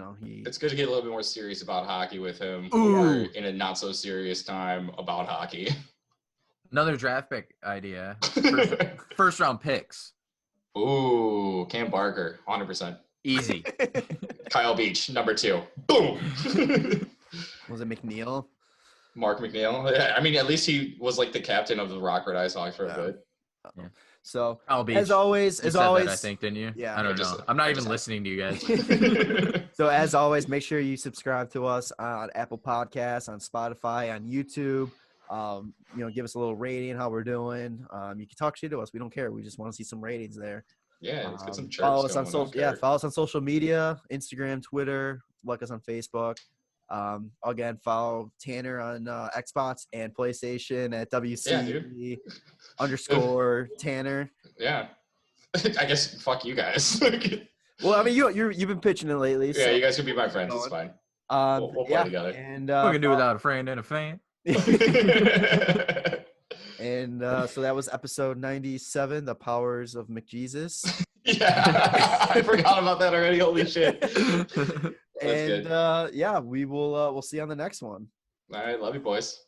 It's good to get a little bit more serious about hockey with him. Ooh. Or in a not so serious time about hockey. Another draft pick idea. First round picks. Ooh, Cam Barker, 100%. Easy. Kyle Beach, number 2. Boom. Was it McNeil? Mark McNeil. Yeah, I mean, at least he was like the captain of the Rockford Ice Hawks for a bit. So I'll be. as always, You said always, that, I think, didn't you? Yeah. I don't just- know. I'm not I even just- listening to you guys. So as always, make sure you subscribe to us on Apple Podcasts, on Spotify, on YouTube. Give us a little rating, how we're doing. You can talk shit to us. We don't care. We just want to see some ratings there. Yeah, let's get some chirps Follow us on going, I social. don't Yeah, care. follow us on social media: Instagram, Twitter. Like us on Facebook. Again, follow Tanner on Xbox and PlayStation at WC _ Tanner. Yeah. I guess fuck you guys. Well, I mean, you've been pitching it lately. Yeah, So, you guys can be my friends. It's fine. we'll play together. And We can do without a friend and a fan. And so that was episode 97, The Powers of McJesus. Yeah, I forgot about that already. Holy shit. That's And good. yeah, we'll see you on the next one. All right, love you, boys.